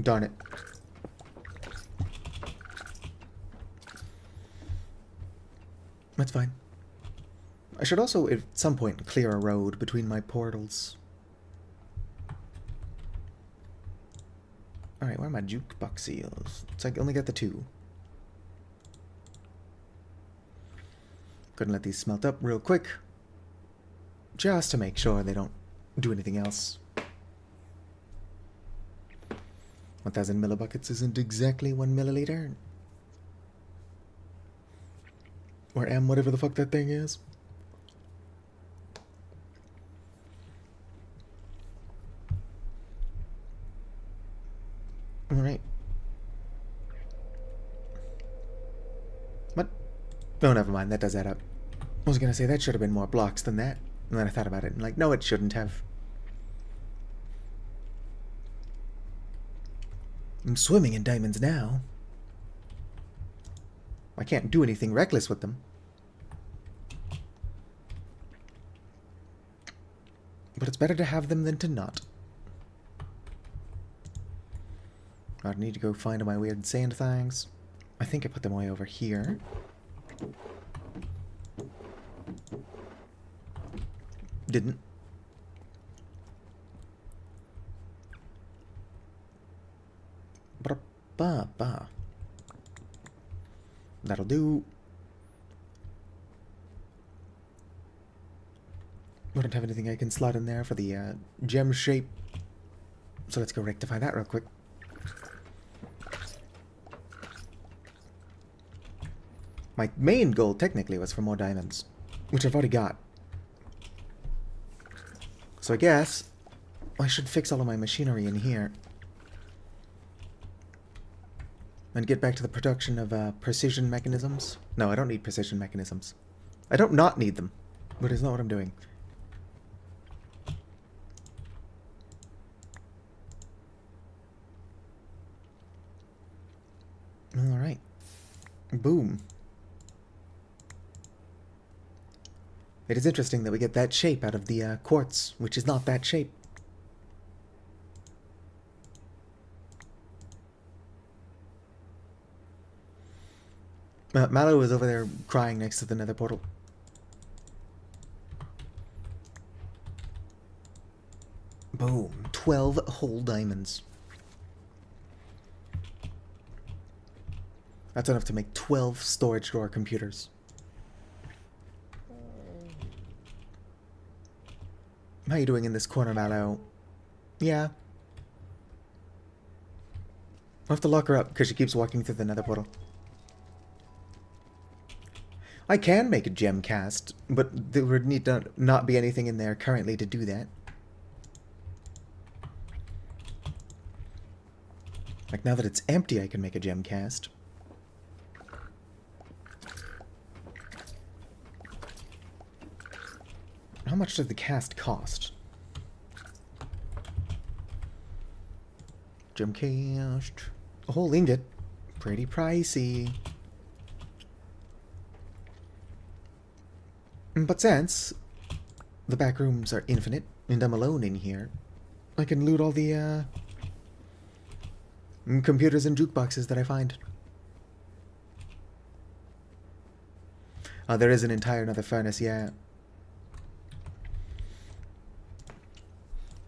Darn it. That's fine. I should also, at some point, clear a road between my portals. Alright, where are my jukebox seals? It's like I only got the 2. Couldn't let these smelt up real quick. Just to make sure they don't do anything else. 1,000 millibuckets isn't exactly 1 milliliter. Or M, whatever the fuck that thing is. Alright. What? Oh, never mind. That does add up. I was gonna say that should have been more blocks than that. And then I thought about it and like, no, it shouldn't have. I'm swimming in diamonds now. I can't do anything reckless with them. But it's better to have them than to not. I need to go find my weird sand things. I think I put them way over here. Didn't. Ba. That'll do. I don't have anything I can slot in there for the gem shape. So let's go rectify that real quick. My main goal technically was for more diamonds, which I've already got. So I guess I should fix all of my machinery in here. And get back to the production of precision mechanisms. No, I don't need precision mechanisms. I don't not need them, but it's not what I'm doing. Alright. Boom. It is interesting that we get that shape out of the quartz, which is not that shape. Mallow is over there crying next to the nether portal. Boom. 12 whole diamonds. That's enough to make 12 storage door computers. How you doing in this corner, Mallow? Yeah. I'll have to lock her up because she keeps walking through the nether portal. I can make a gem cast, but there would need to not be anything in there currently to do that. Like, now that it's empty, I can make a gem cast. How much did the cast cost? Gem cast. A whole ingot. Pretty pricey. But since the back rooms are infinite, and I'm alone in here, I can loot all the, computers and jukeboxes that I find. There is an entire another furnace, yeah.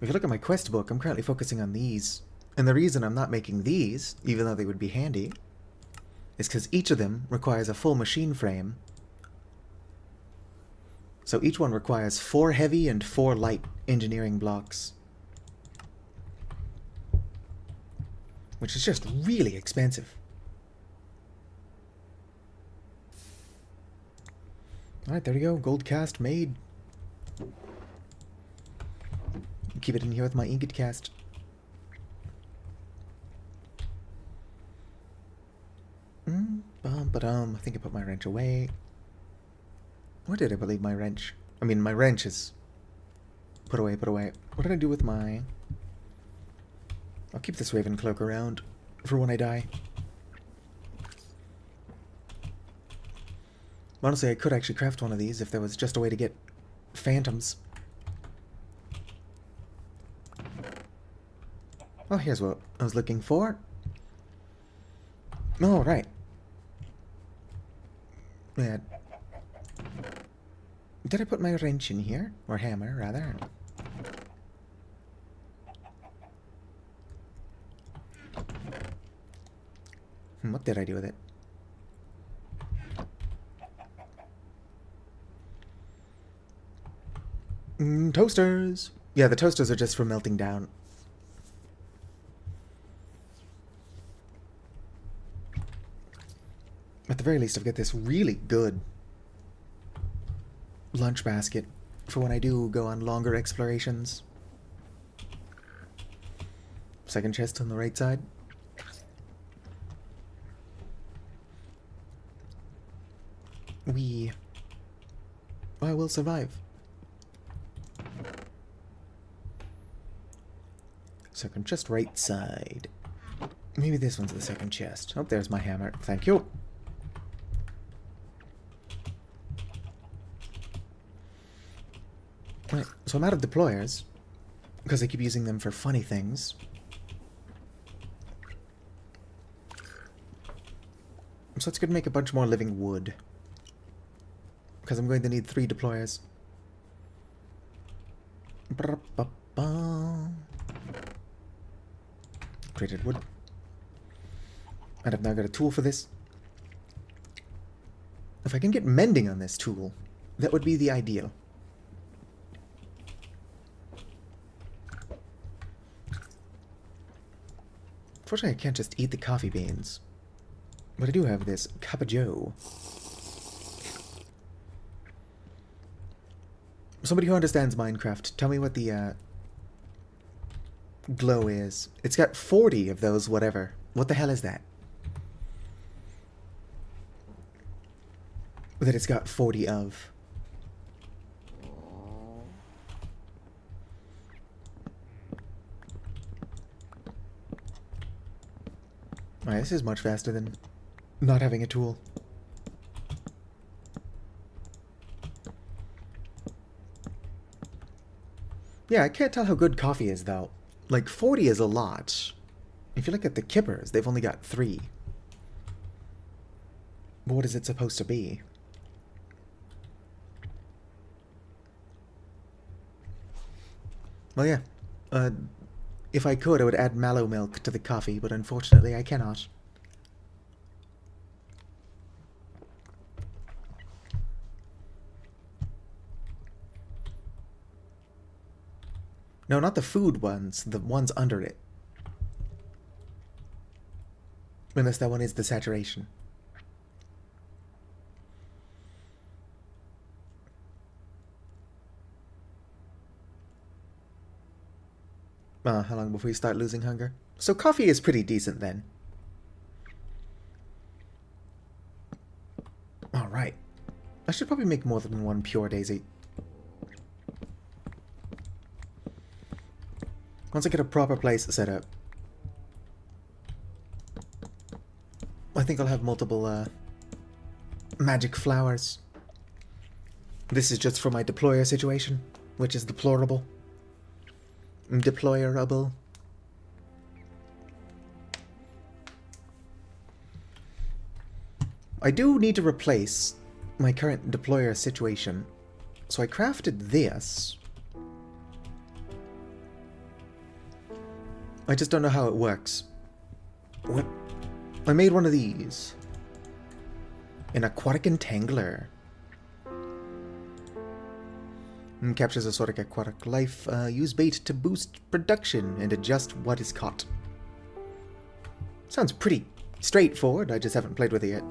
If you look at my quest book, I'm currently focusing on these. And the reason I'm not making these, even though they would be handy, is because each of them requires a full machine frame. So each one requires 4 heavy and 4 light engineering blocks. Which is just really expensive. Alright, there we go. Gold cast made. Keep it in here with my ingot cast. I think I put my wrench away. Where did I leave my wrench? I mean, my wrench is put away, put away. What did I do with my... I'll keep this raven cloak around for when I die. Honestly, I could actually craft one of these if there was just a way to get phantoms. Oh, here's what I was looking for. Oh, right. Yeah. Did I put my wrench in here? Or hammer, rather? What did I do with it? Toasters! Yeah, the toasters are just for melting down. At the very least, I've got this really good lunch basket for when I do go on longer explorations. Second chest on the right side. I will survive. Second chest, right side. Maybe this one's the second chest. Oh, there's my hammer. Thank you. Right, so I'm out of deployers, because I keep using them for funny things. So it's going to make a bunch more living wood. Because I'm going to need 3 deployers. Created wood. And I've now got a tool for this. If I can get mending on this tool, that would be the ideal. Unfortunately, I can't just eat the coffee beans. But I do have this cup of joe. Somebody who understands Minecraft, tell me what the glow is. It's got 40 of those whatever. What the hell is that? That it's got 40 of. Alright, this is much faster than not having a tool. Yeah, I can't tell how good coffee is, though. Like, 40 is a lot. If you look at the kippers, they've only got 3. But what is it supposed to be? Well, yeah. If I could, I would add mallow milk to the coffee, but unfortunately I cannot. No, not the food ones, the ones under it. Unless that one is the saturation. How long before you start losing hunger? So coffee is pretty decent then. Alright. I should probably make more than one pure daisy. Once I get a proper place set up, I think I'll have multiple magic flowers. This is just for my deployer situation, which is deplorable. Deployable. I do need to replace my current deployer situation, so I crafted this. I just don't know how it works. What? I made one of these. An aquatic entangler. Captures exotic aquatic life. Use bait to boost production and adjust what is caught. Sounds pretty straightforward, I just haven't played with it yet.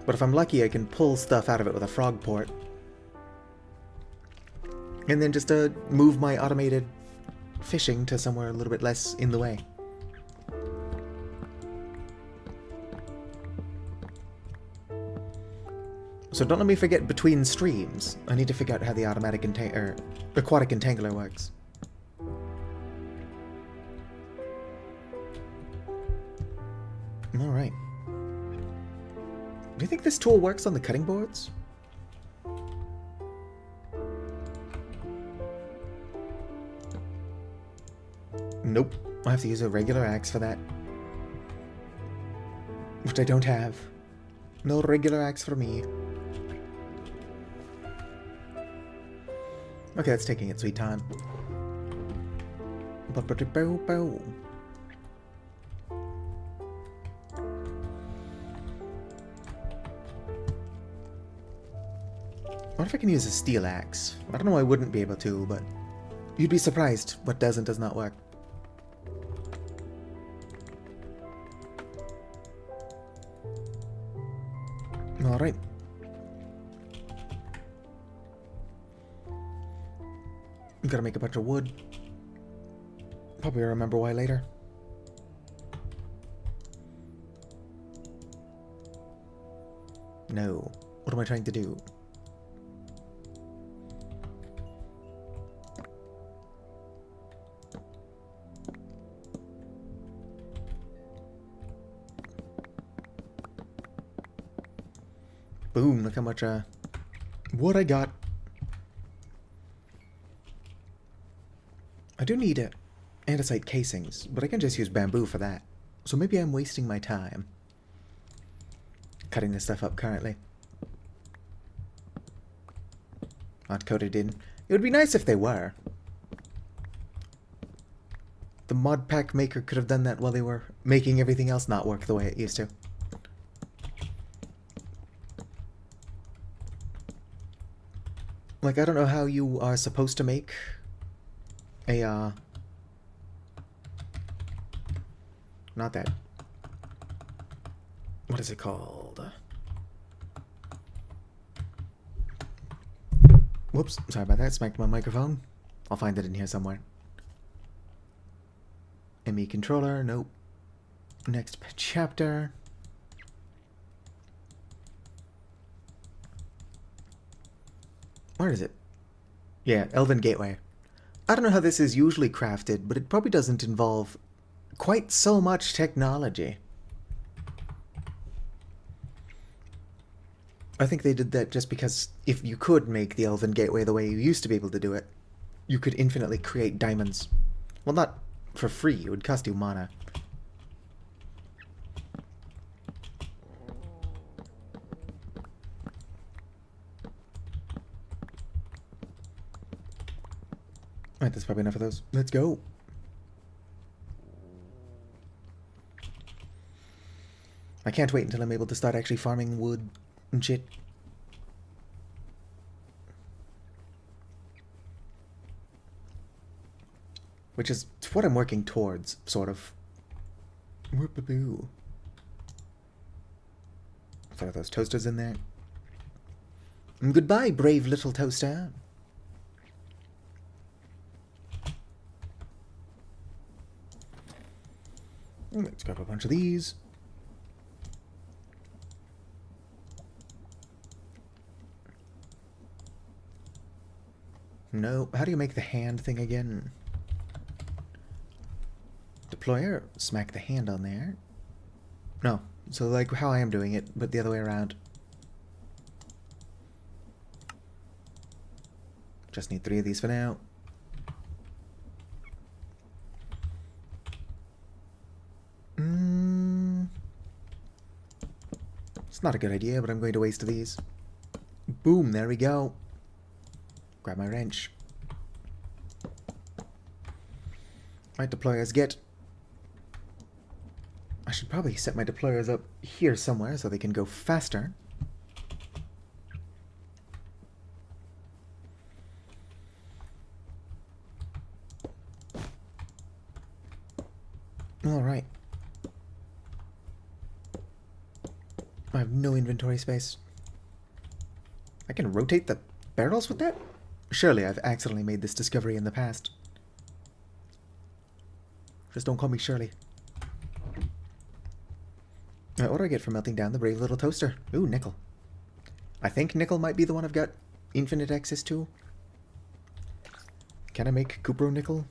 But if I'm lucky, I can pull stuff out of it with a frog port. And then just move my automated fishing to somewhere a little bit less in the way. So don't let me forget between streams. I need to figure out how the automatic aquatic entangler works. Alright. Do you think this tool works on the cutting boards? Nope. I have to use a regular axe for that. Which I don't have. No regular axe for me. Okay, that's taking its sweet time. I wonder if I can use a steel axe. I don't know why I wouldn't be able to, but you'd be surprised what does and does not work. Alright. Gotta make a bunch of wood. Probably remember why later. No. What am I trying to do? Boom, look how much wood I got. I do need andesite casings, but I can just use bamboo for that. So maybe I'm wasting my time cutting this stuff up currently. Not coated in. It would be nice if they were. The mod pack maker could have done that while they were making everything else not work the way it used to. Like, I don't know how you are supposed to make a, not that. What is it called? Whoops, sorry about that, smacked my microphone. I'll find it in here somewhere. ME controller, nope. Next chapter. Where is it? Yeah, Elven Gateway. I don't know how this is usually crafted, but it probably doesn't involve quite so much technology. I think they did that just because if you could make the Elven Gateway the way you used to be able to do it, you could infinitely create diamonds. Well, not for free, it would cost you mana. Alright, that's probably enough of those. Let's go. I can't wait until I'm able to start actually farming wood and shit Which is what I'm working towards, sort of. Whoop-a-boo. Throw those toasters in there. And goodbye, brave little toaster. Let's grab a bunch of these. No, how do you make the hand thing again? Deployer, smack the hand on there. No, so like how I am doing it, but the other way around. Just need 3 of these for now. It's not a good idea, but I'm going to waste these. Boom, there we go. Grab my wrench. Right, deployers, get. I should probably set my deployers up here somewhere so they can go faster. Alright. I have no inventory space. I can rotate the barrels with that? Surely I've accidentally made this discovery in the past. Just don't call me Shirley. What do I get for melting down the brave little toaster? Ooh, nickel. I think nickel might be the one I've got infinite access to. Can I make Cupro nickel?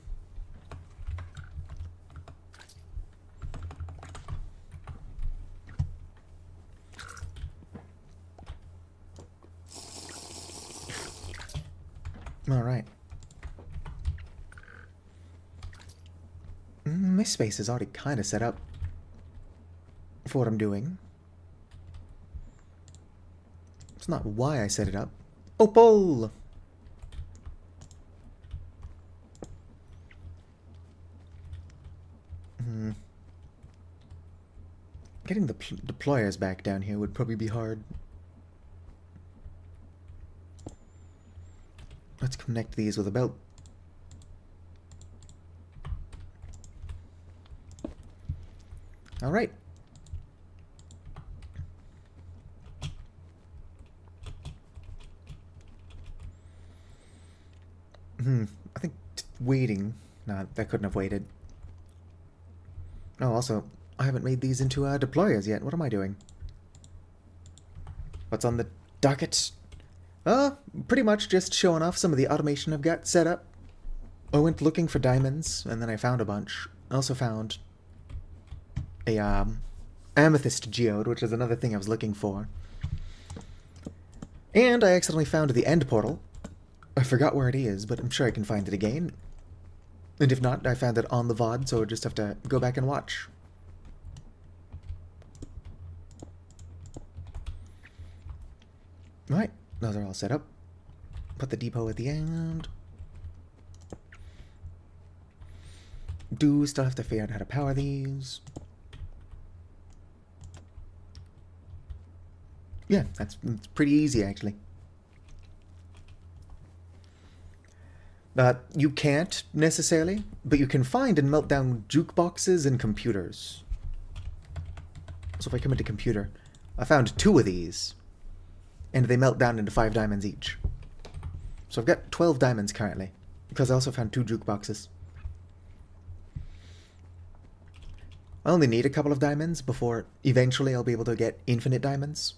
Alright. My space is already kind of set up for what I'm doing. It's not why I set it up. Opal! Getting the deployers back down here would probably be hard. Let's connect these with a belt. Alright. I think waiting. Nah, I couldn't have waited. Oh, also, I haven't made these into deployers yet. What am I doing? What's on the docket? Pretty much just showing off some of the automation I've got set up. I went looking for diamonds, and then I found a bunch. I also found a amethyst geode, which is another thing I was looking for. And I accidentally found the end portal. I forgot where it is, but I'm sure I can find it again. And if not, I found it on the VOD, so I just have to go back and watch. Alright, those are all set up. Put the depot at the end. Do still have to figure out how to power these. Yeah, it's pretty easy, actually. You can't, necessarily, but you can find and melt down jukeboxes and computers. So if I come into computer, I found 2 of these, and they melt down into 5 diamonds each. So I've got 12 diamonds currently, because I also found 2 jukeboxes. I only need a couple of diamonds before eventually I'll be able to get infinite diamonds.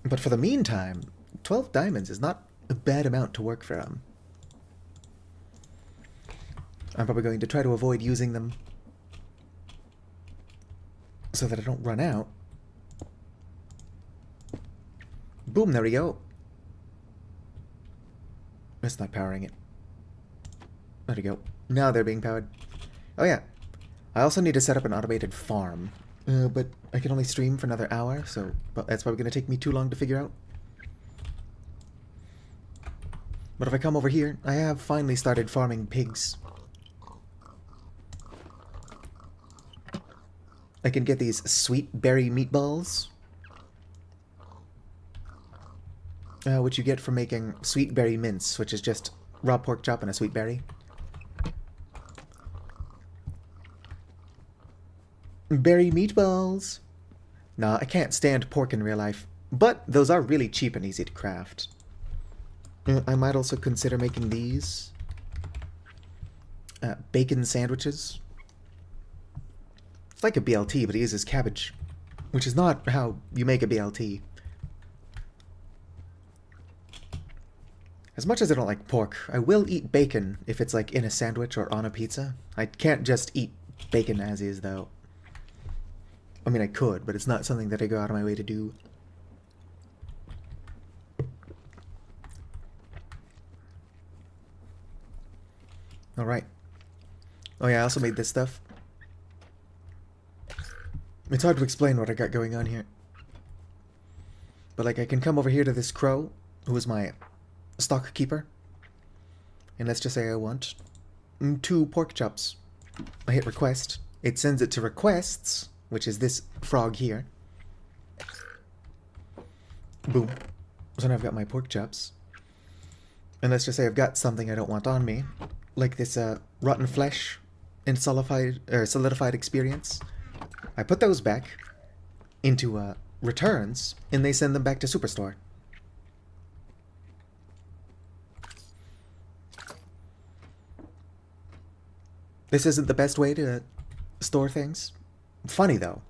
But for the meantime, 12 diamonds is not a bad amount to work from. I'm probably going to try to avoid using them so that I don't run out. Boom, there we go. That's not powering it. There we go. Now they're being powered. Oh yeah. I also need to set up an automated farm. But I can only stream for another hour, so that's probably going to take me too long to figure out. But if I come over here, I have finally started farming pigs. I can get these sweet berry meatballs, which you get from making sweet berry mince, which is just raw pork chop and a sweet berry. Berry meatballs. Nah, I can't stand pork in real life. But those are really cheap and easy to craft. I might also consider making these. Bacon sandwiches. It's like a BLT, but it uses cabbage. Which is not how you make a BLT. As much as I don't like pork, I will eat bacon if it's like in a sandwich or on a pizza. I can't just eat bacon as is, though. I mean, I could, but it's not something that I go out of my way to do. Alright. Oh yeah, I also made this stuff. It's hard to explain what I got going on here. But like, I can come over here to this crow, who is my stock keeper. And let's just say I want 2 pork chops. I hit request. It sends it to requests, which is this frog here. Boom. So now I've got my pork chops. And let's just say I've got something I don't want on me. Like this rotten flesh and solidified experience. I put those back into returns, and they send them back to Superstore. This isn't the best way to store things. Funny though.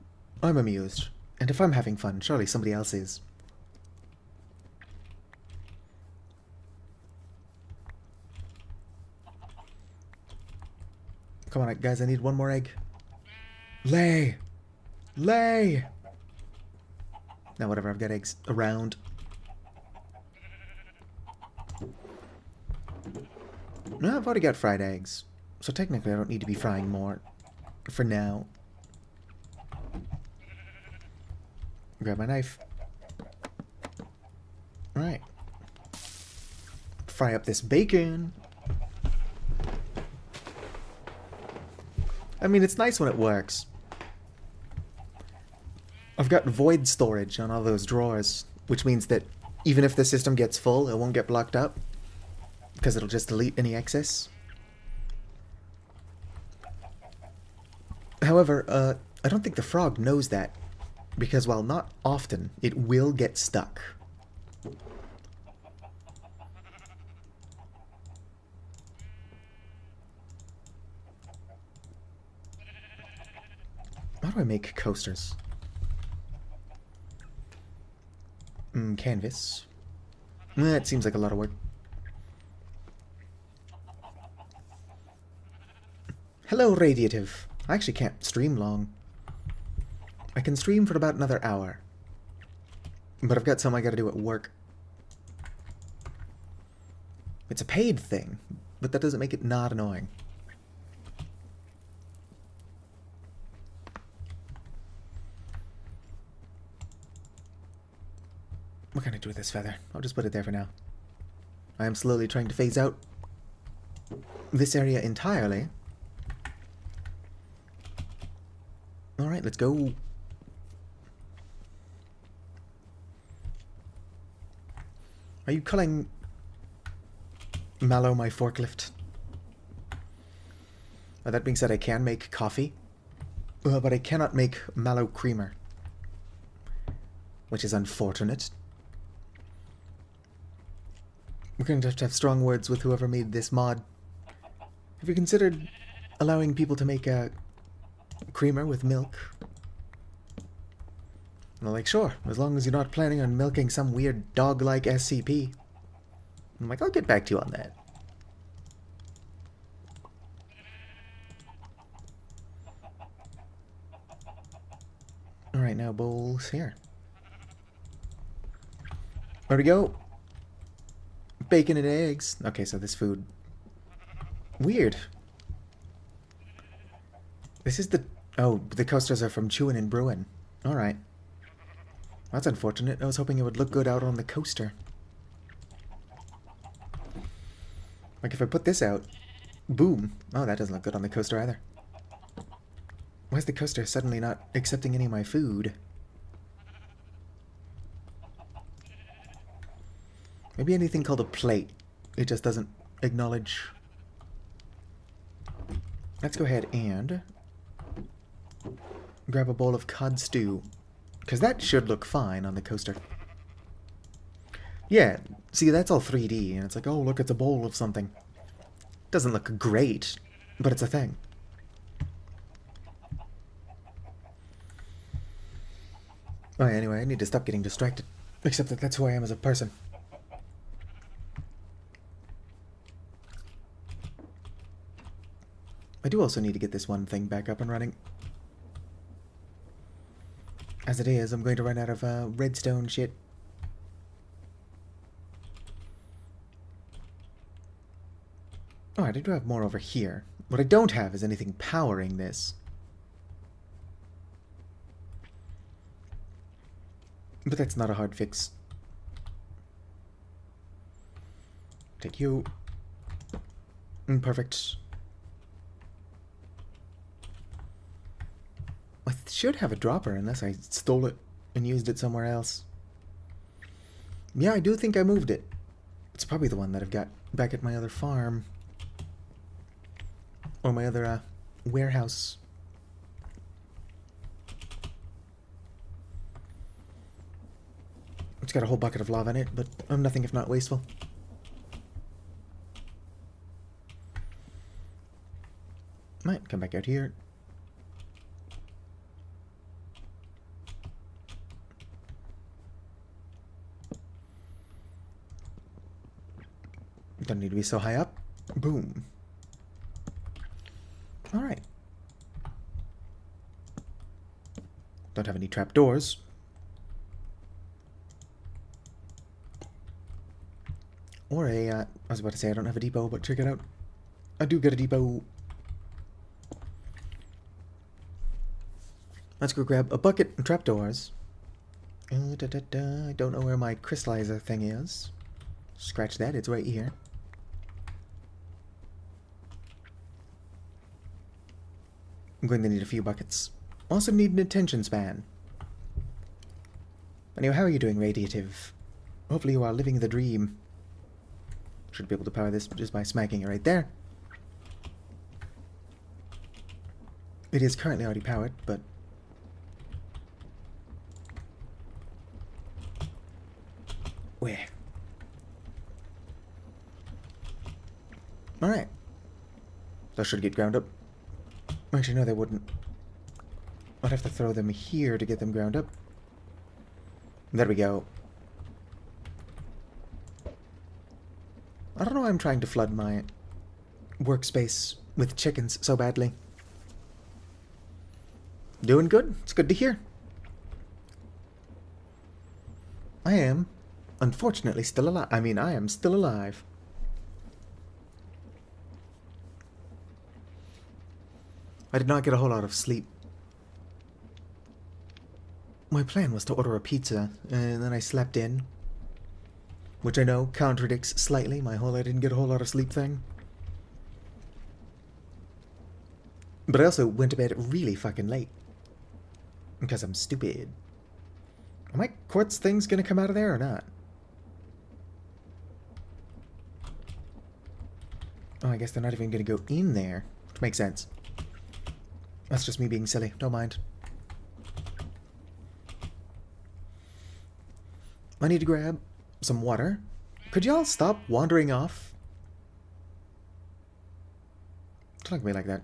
I'm amused. And if I'm having fun, surely somebody else is. Come on, guys, I need one more egg. Lay! Lay! Now, whatever, I've got eggs around. No, I've already got fried eggs. So technically, I don't need to be frying more. For now. Grab my knife. Alright. Fry up this bacon. I mean, it's nice when it works. I've got void storage on all those drawers, which means that even if the system gets full, it won't get blocked up, because it'll just delete any excess. However, I don't think the frog knows that, because while not often, it will get stuck. How do I make coasters? Canvas. That seems like a lot of work. Hello, Radiative. I actually can't stream long. I can stream for about another hour. But I've got something I gotta do at work. It's a paid thing, but that doesn't make it not annoying. What can I do with this feather? I'll just put it there for now. I am slowly trying to phase out this area entirely. Alright, let's go. Are you calling Mallow my forklift? That being said, I can make coffee. But I cannot make Mallow creamer. Which is unfortunate. We're going to have strong words with whoever made this mod. Have you considered allowing people to make a creamer with milk? And they're like, sure, as long as you're not planning on milking some weird dog-like SCP. I'm like, I'll get back to you on that. Alright, now bowls here. There we go. Bacon and eggs. Okay, so this food. Weird. This is the... Oh, the coasters are from Chewin' and Brewin'. Alright. That's unfortunate. I was hoping it would look good out on the coaster. Like if I put this out... Boom. Oh, that doesn't look good on the coaster either. Why is the coaster suddenly not accepting any of my food? Maybe anything called a plate. It just doesn't acknowledge. Let's go ahead and grab a bowl of cod stew. Because that should look fine on the coaster. Yeah, see, that's all 3D, and it's like, oh, look, it's a bowl of something. Doesn't look great, but it's a thing. Oh, anyway, I need to stop getting distracted. Except that that's who I am as a person. I do also need to get this one thing back up and running. As it is, I'm going to run out of redstone shit. Oh, I do have more over here. What I don't have is anything powering this. But that's not a hard fix. Take you. Perfect. I should have a dropper unless I stole it and used it somewhere else. Yeah, I do think I moved it. It's probably the one that I've got back at my other farm. Or my other warehouse. It's got a whole bucket of lava in it, but I'm nothing if not wasteful. Might come back out here. Don't need to be so high up. Boom. Alright. Don't have any trapdoors. Or a, I was about to say I don't have a depot, but check it out. I do get a depot. Let's go grab a bucket and trapdoors. I don't know where my crystallizer thing is. Scratch that, it's right here. I'm going to need a few buckets. Also need an attention span. Anyway, how are you doing, Radiative? Hopefully you are living the dream. Should be able to power this just by smacking it right there. It is currently already powered, but... Where? Alright. Those should get ground up. Actually, no, they wouldn't. I'd have to throw them here to get them ground up. There we go. I don't know why I'm trying to flood my workspace with chickens so badly. Doing good. It's good to hear. I am, unfortunately, still alive. I mean, I am still alive. I did not get a whole lot of sleep. My plan was to order a pizza, and then I slept in. Which I know contradicts slightly my whole I didn't get a whole lot of sleep thing. But I also went to bed really fucking late. Because I'm stupid. Are my quartz things gonna come out of there or not? Oh, I guess they're not even gonna go in there. Which makes sense. That's just me being silly. Don't mind. I need to grab some water. Could y'all stop wandering off? Don't look at me like that.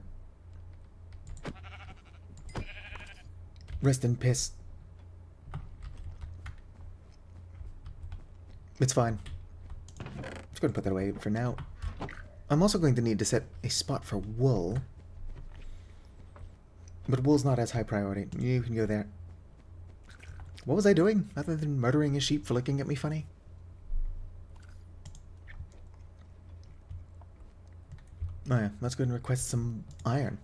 Rest in piss. It's fine. Just going to put that away for now. I'm also going to need to set a spot for wool. But wool's not as high priority. You can go there. What was I doing other than murdering a sheep for looking at me funny? Oh yeah, let's go and request some iron.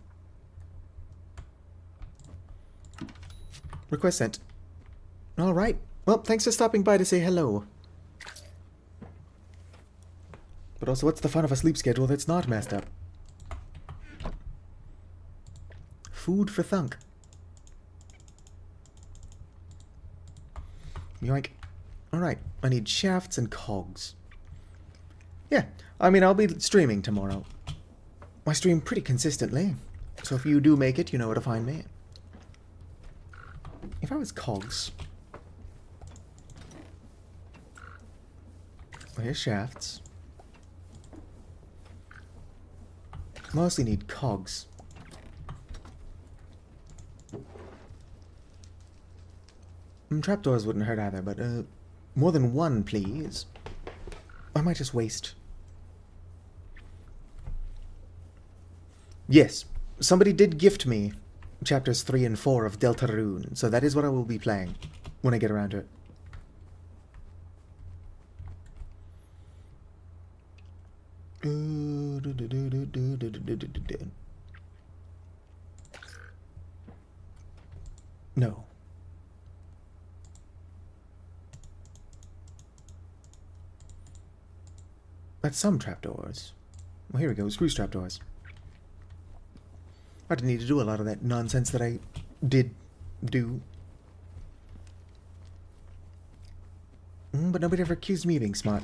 Request sent. Alright. Well, thanks for stopping by to say hello. But also, what's the fun of a sleep schedule that's not messed up? Food for thunk. Yoink. Alright, I need shafts and cogs. Yeah, I mean, I'll be streaming tomorrow. I stream pretty consistently, so if you do make it, you know where to find me. If I was cogs... Well, here's shafts. Mostly need cogs. Trapdoors wouldn't hurt either, but more than one, please. I might just waste. Yes, somebody did gift me chapters 3 and 4 of Deltarune, so that is what I will be playing when I get around to it. No. That's some trapdoors. Well, here we go, spruce trapdoors. I didn't need to do a lot of that nonsense that I did do. But nobody ever accused me of being smart.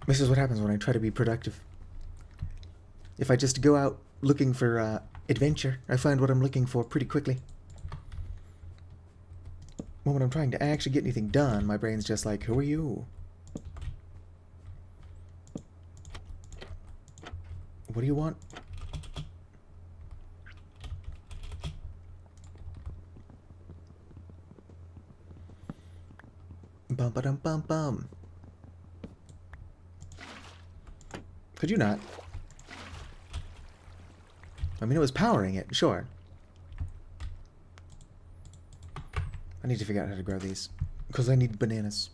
This is what happens when I try to be productive. If I just go out looking for adventure, I find what I'm looking for pretty quickly. Well, when I'm trying to actually get anything done, my brain's just like, who are you? What do you want? Bum ba dum bum bum. Could you not? I mean, it was powering it, sure. I need to figure out how to grow these. Because I need bananas.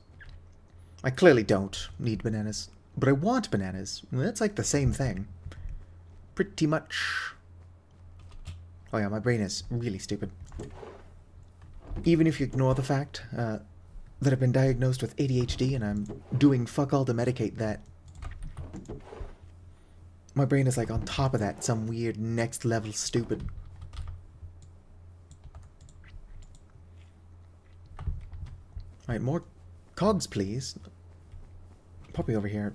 I clearly don't need bananas. But I want bananas. That's like the same thing. Pretty much. Oh yeah, my brain is really stupid. Even if you ignore the fact that I've been diagnosed with ADHD and I'm doing fuck all to medicate that. My brain is like on top of that, some weird next level stupid. Alright, more cogs please. Poppy over here.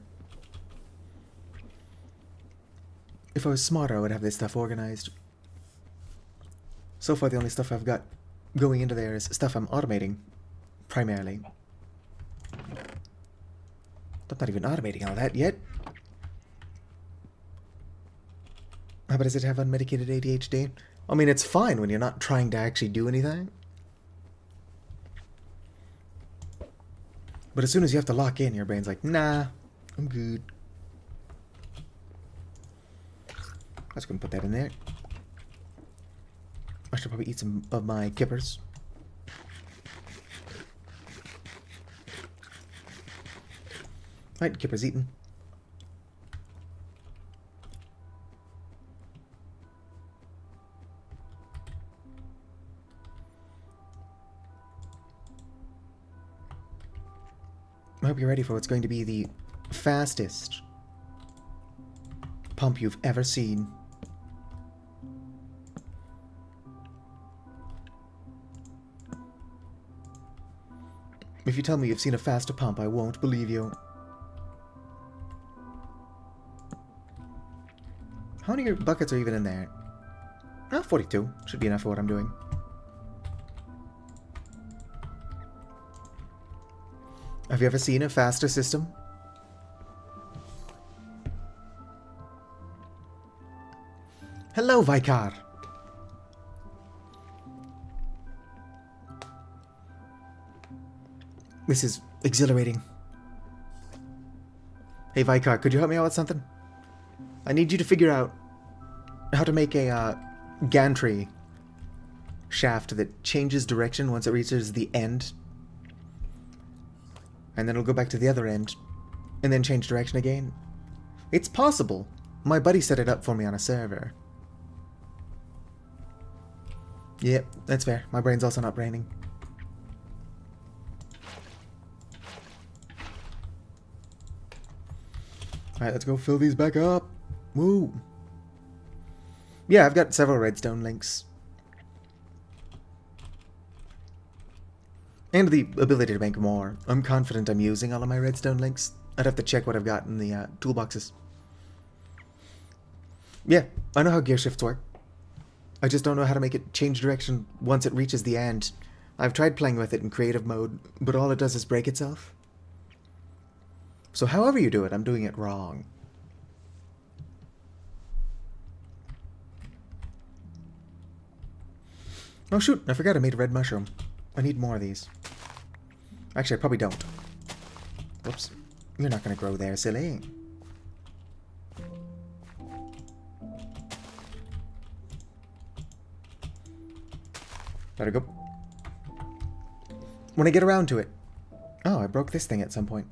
If I was smarter, I would have this stuff organized. So far, the only stuff I've got going into there is stuff I'm automating, primarily. I'm not even automating all that yet. How about does it have unmedicated ADHD? I mean, it's fine when you're not trying to actually do anything. But as soon as you have to lock in, your brain's like, nah, I'm good. I was going to put that in there. I should probably eat some of my kippers. Right, kippers eaten. I hope you're ready for what's going to be the fastest pump you've ever seen. If you tell me you've seen a faster pump, I won't believe you. How many buckets are even in there? 42. Should be enough for what I'm doing. Have you ever seen a faster system? Hello, Vicar. This is exhilarating. Hey, Vicar, could you help me out with something? I need you to figure out how to make a gantry shaft that changes direction once it reaches the end. And then it'll go back to the other end, and then change direction again. It's possible. My buddy set it up for me on a server. Yep, that's fair. My brain's also not braining. Alright, let's go fill these back up. Woo! Yeah, I've got several redstone links. And the ability to make more. I'm confident I'm using all of my redstone links. I'd have to check what I've got in the toolboxes. Yeah, I know how gear shifts work. I just don't know how to make it change direction once it reaches the end. I've tried playing with it in creative mode, but all it does is break itself. So however you do it, I'm doing it wrong. Oh shoot, I forgot I made a red mushroom. I need more of these. Actually, I probably don't. Whoops. You're not gonna grow there, silly. Let her go. When I get around to it. Oh, I broke this thing at some point.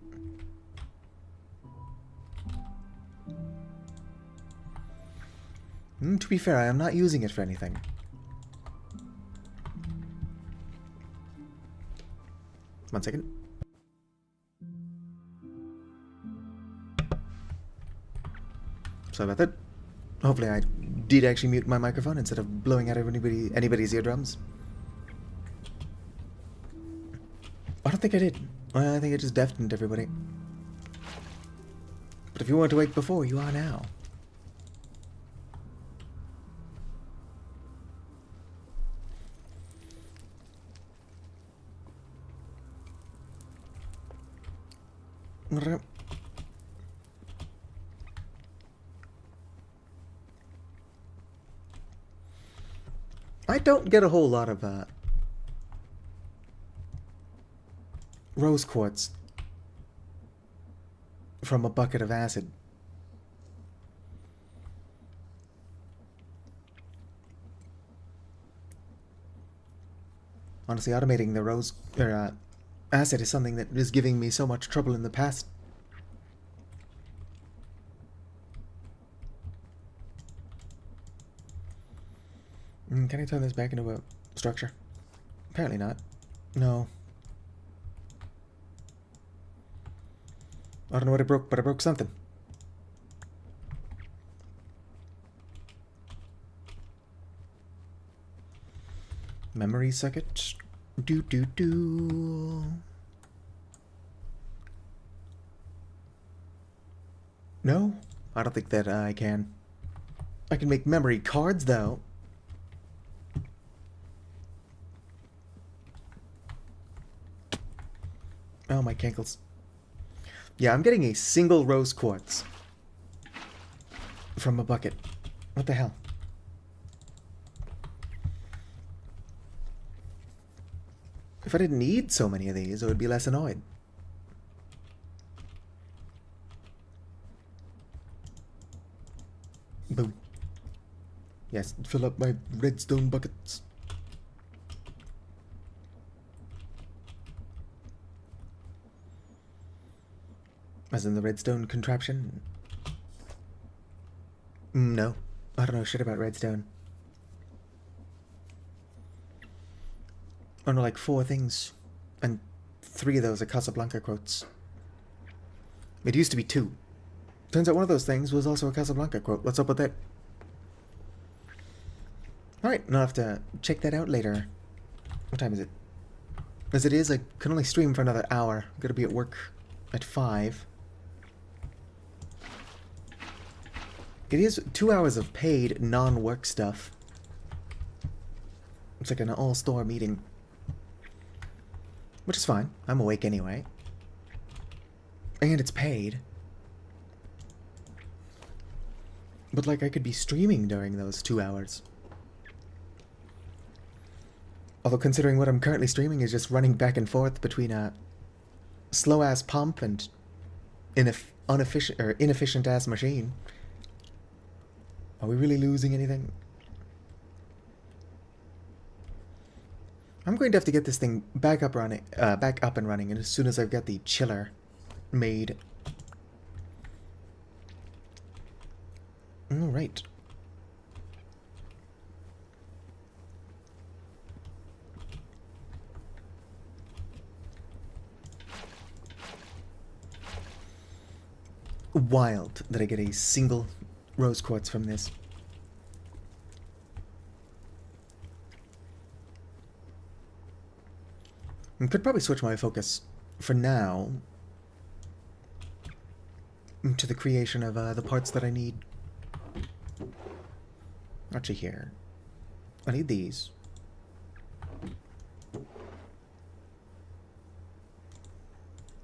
To be fair, I am not using it for anything. One second. Sorry about that. Hopefully I did actually mute my microphone instead of blowing out anybody's eardrums. I don't think I did. I think I just deafened everybody. But if you weren't awake before, you are now. I don't get a whole lot of rose quartz from a bucket of acid. Honestly, automating the rose acid is something that is giving me so much trouble in the past. Can I turn this back into a structure? Apparently not. No. I don't know what I broke, but I broke something. Memory circuit. Do. No, I don't think that I can. I can make memory cards, though. Oh, my cankles. Yeah, I'm getting a single rose quartz from a bucket. What the hell? If I didn't need so many of these, I would be less annoyed. Boom. Yes, fill up my redstone buckets. As in the redstone contraption? No. I don't know shit about redstone. I know like 4 things. And 3 of those are Casablanca quotes. It used to be 2. Turns out one of those things was also a Casablanca quote. What's up with that? Alright, I'll have to check that out later. What time is it? As it is, I can only stream for another hour. I'm gonna be at work at 5. It is 2 hours of paid, non-work stuff. It's like an all-store meeting. Which is fine. I'm awake anyway. And it's paid. But, like, I could be streaming during those 2 hours. Although, considering what I'm currently streaming is just running back and forth between a slow-ass pump and inefficient-ass machine. Are we really losing anything? I'm going to have to get this thing back up and running, and as soon as I've got the chiller made. All right. Wild that I get a single rose quartz from this. I could probably switch my focus for now to the creation of the parts that I need. Actually, here. I need these.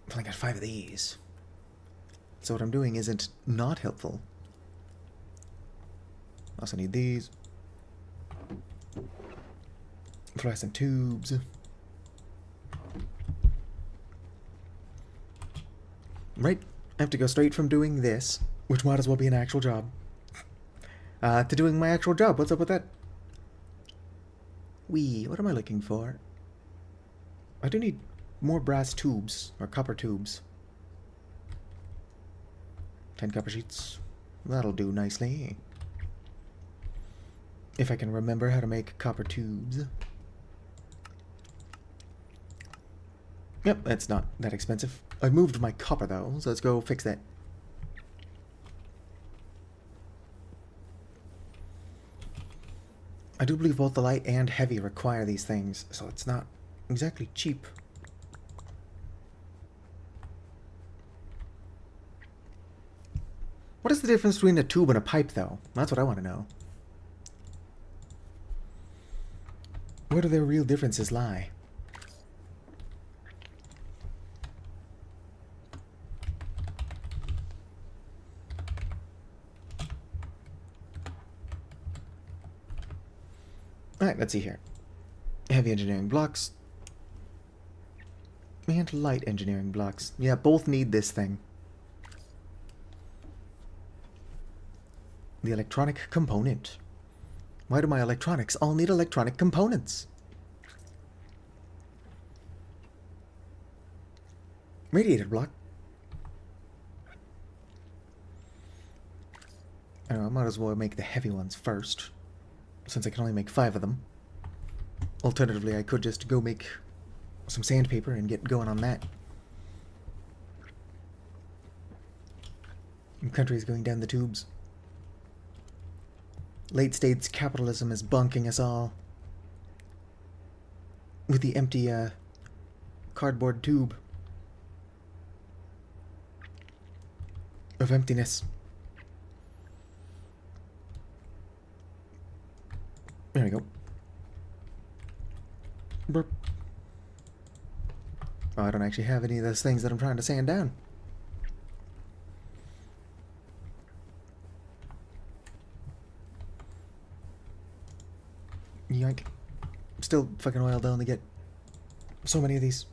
I've only got 5 of these. So what I'm doing isn't not helpful. I also need these. Fluorescent tubes. Right, I have to go straight from doing this, which might as well be an actual job, to doing my actual job. What's up with that? What am I looking for? I do need more brass tubes, or copper tubes. 10 copper sheets. That'll do nicely. If I can remember how to make copper tubes. Yep, it's not that expensive. I moved my copper though, so let's go fix that. I do believe both the light and heavy require these things, so it's not exactly cheap. What is the difference between a tube and a pipe, though? That's what I want to know. Where do their real differences lie? Alright, let's see here. Heavy engineering blocks. And light engineering blocks. Yeah, both need this thing. The electronic component. Why do my electronics all need electronic components? Radiator block. I don't know, I might as well make the heavy ones first, since I can only make 5 of them. Alternatively, I could just go make some sandpaper and get going on that. The country is going down the tubes. Late stage capitalism is bunking us all with the empty cardboard tube of emptiness. There we go. Burp. Oh, I don't actually have any of those things that I'm trying to sand down. Yoink. Still fucking oil to only get so many of these.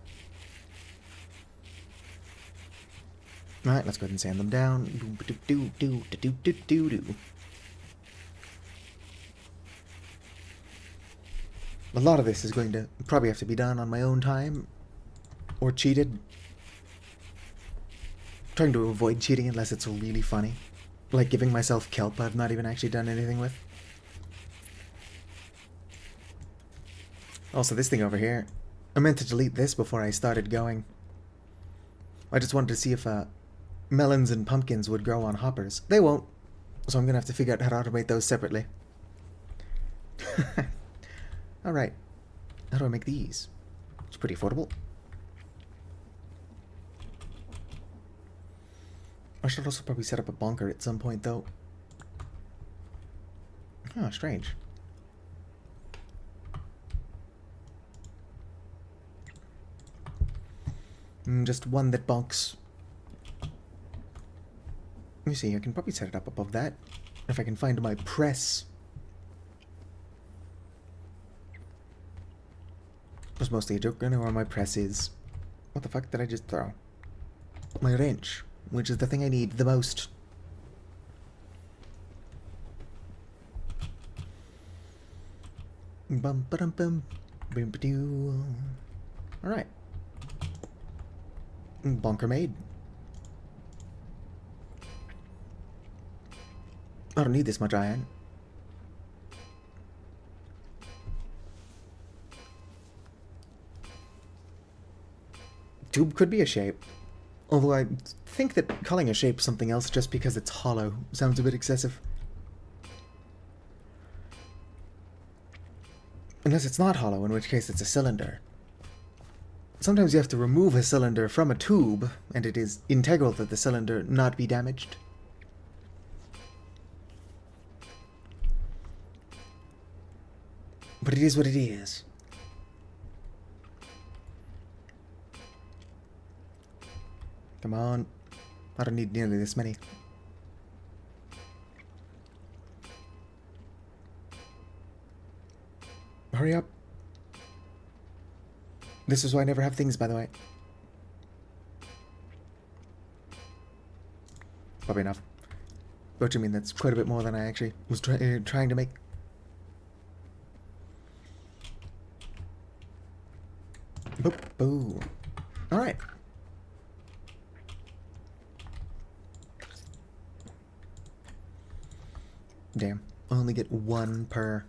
Alright, let's go ahead and sand them down. A lot of this is going to probably have to be done on my own time. Or cheated. Trying to avoid cheating unless it's really funny. Like giving myself kelp I've not even actually done anything with. Also, this thing over here. I meant to delete this before I started going. I just wanted to see if melons and pumpkins would grow on hoppers. They won't. So I'm going to have to figure out how to automate those separately. Alright. How do I make these? It's pretty affordable. I should also probably set up a bunker at some point, though. Oh, strange. Just one that bonks. Let me see, I can probably set it up above that. If I can find my press. It was mostly a joke. I know where my press is. What the fuck did I just throw? My wrench, which is the thing I need the most. Bum ba dum bum. Bum ba doo. Alright. Bunker made. I don't need this much iron. Tube could be a shape. Although I think that calling a shape something else just because it's hollow sounds a bit excessive. Unless it's not hollow, in which case it's a cylinder. Sometimes you have to remove a cylinder from a tube, and it is integral that the cylinder not be damaged. But it is what it is. Come on. I don't need nearly this many. Hurry up. This is why I never have things, by the way. Probably enough. What do you mean? That's quite a bit more than I actually was trying to make. Boop, boo. Alright. Damn. I only get one per.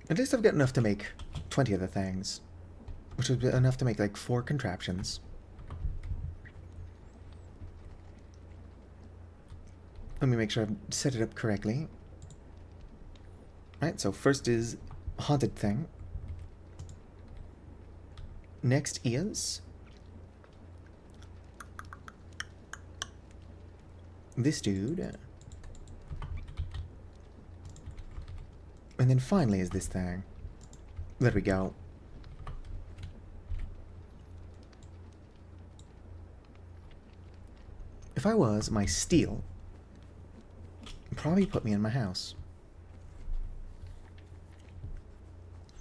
At least I've got enough to make 20 of the things. Which would be enough to make like 4 contraptions. Let me make sure I've set it up correctly. Alright, so first is haunted thing. Next is this dude. And then finally is this thing. There we go. If I was my steel, it'd probably put me in my house.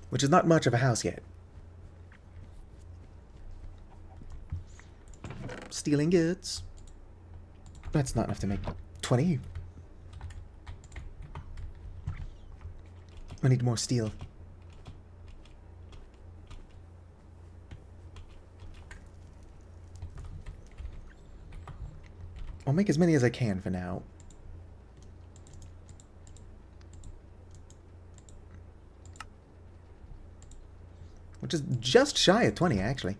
Which is not much of a house yet. Stealing goods. That's not enough to make 20. I need more steel. I'll make as many as I can for now. Which is just shy of 20, actually.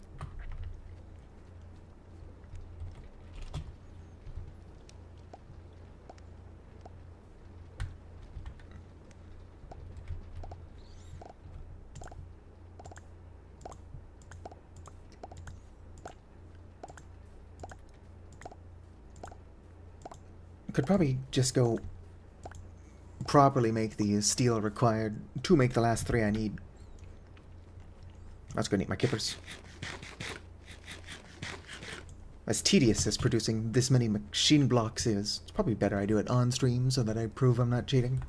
Could probably just go properly make the steel required to make the last 3 I need. That's gonna need my kippers. As tedious as producing this many machine blocks is, it's probably better I do it on stream so that I prove I'm not cheating.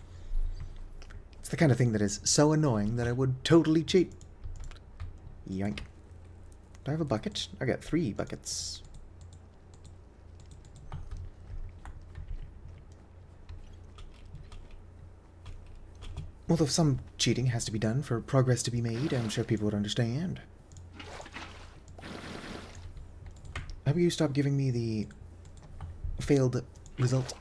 It's the kind of thing that is so annoying that I would totally cheat. Yoink. Do I have a bucket? I got 3 buckets. Although some cheating has to be done for progress to be made, I'm sure people would understand. How about you stop giving me the failed result?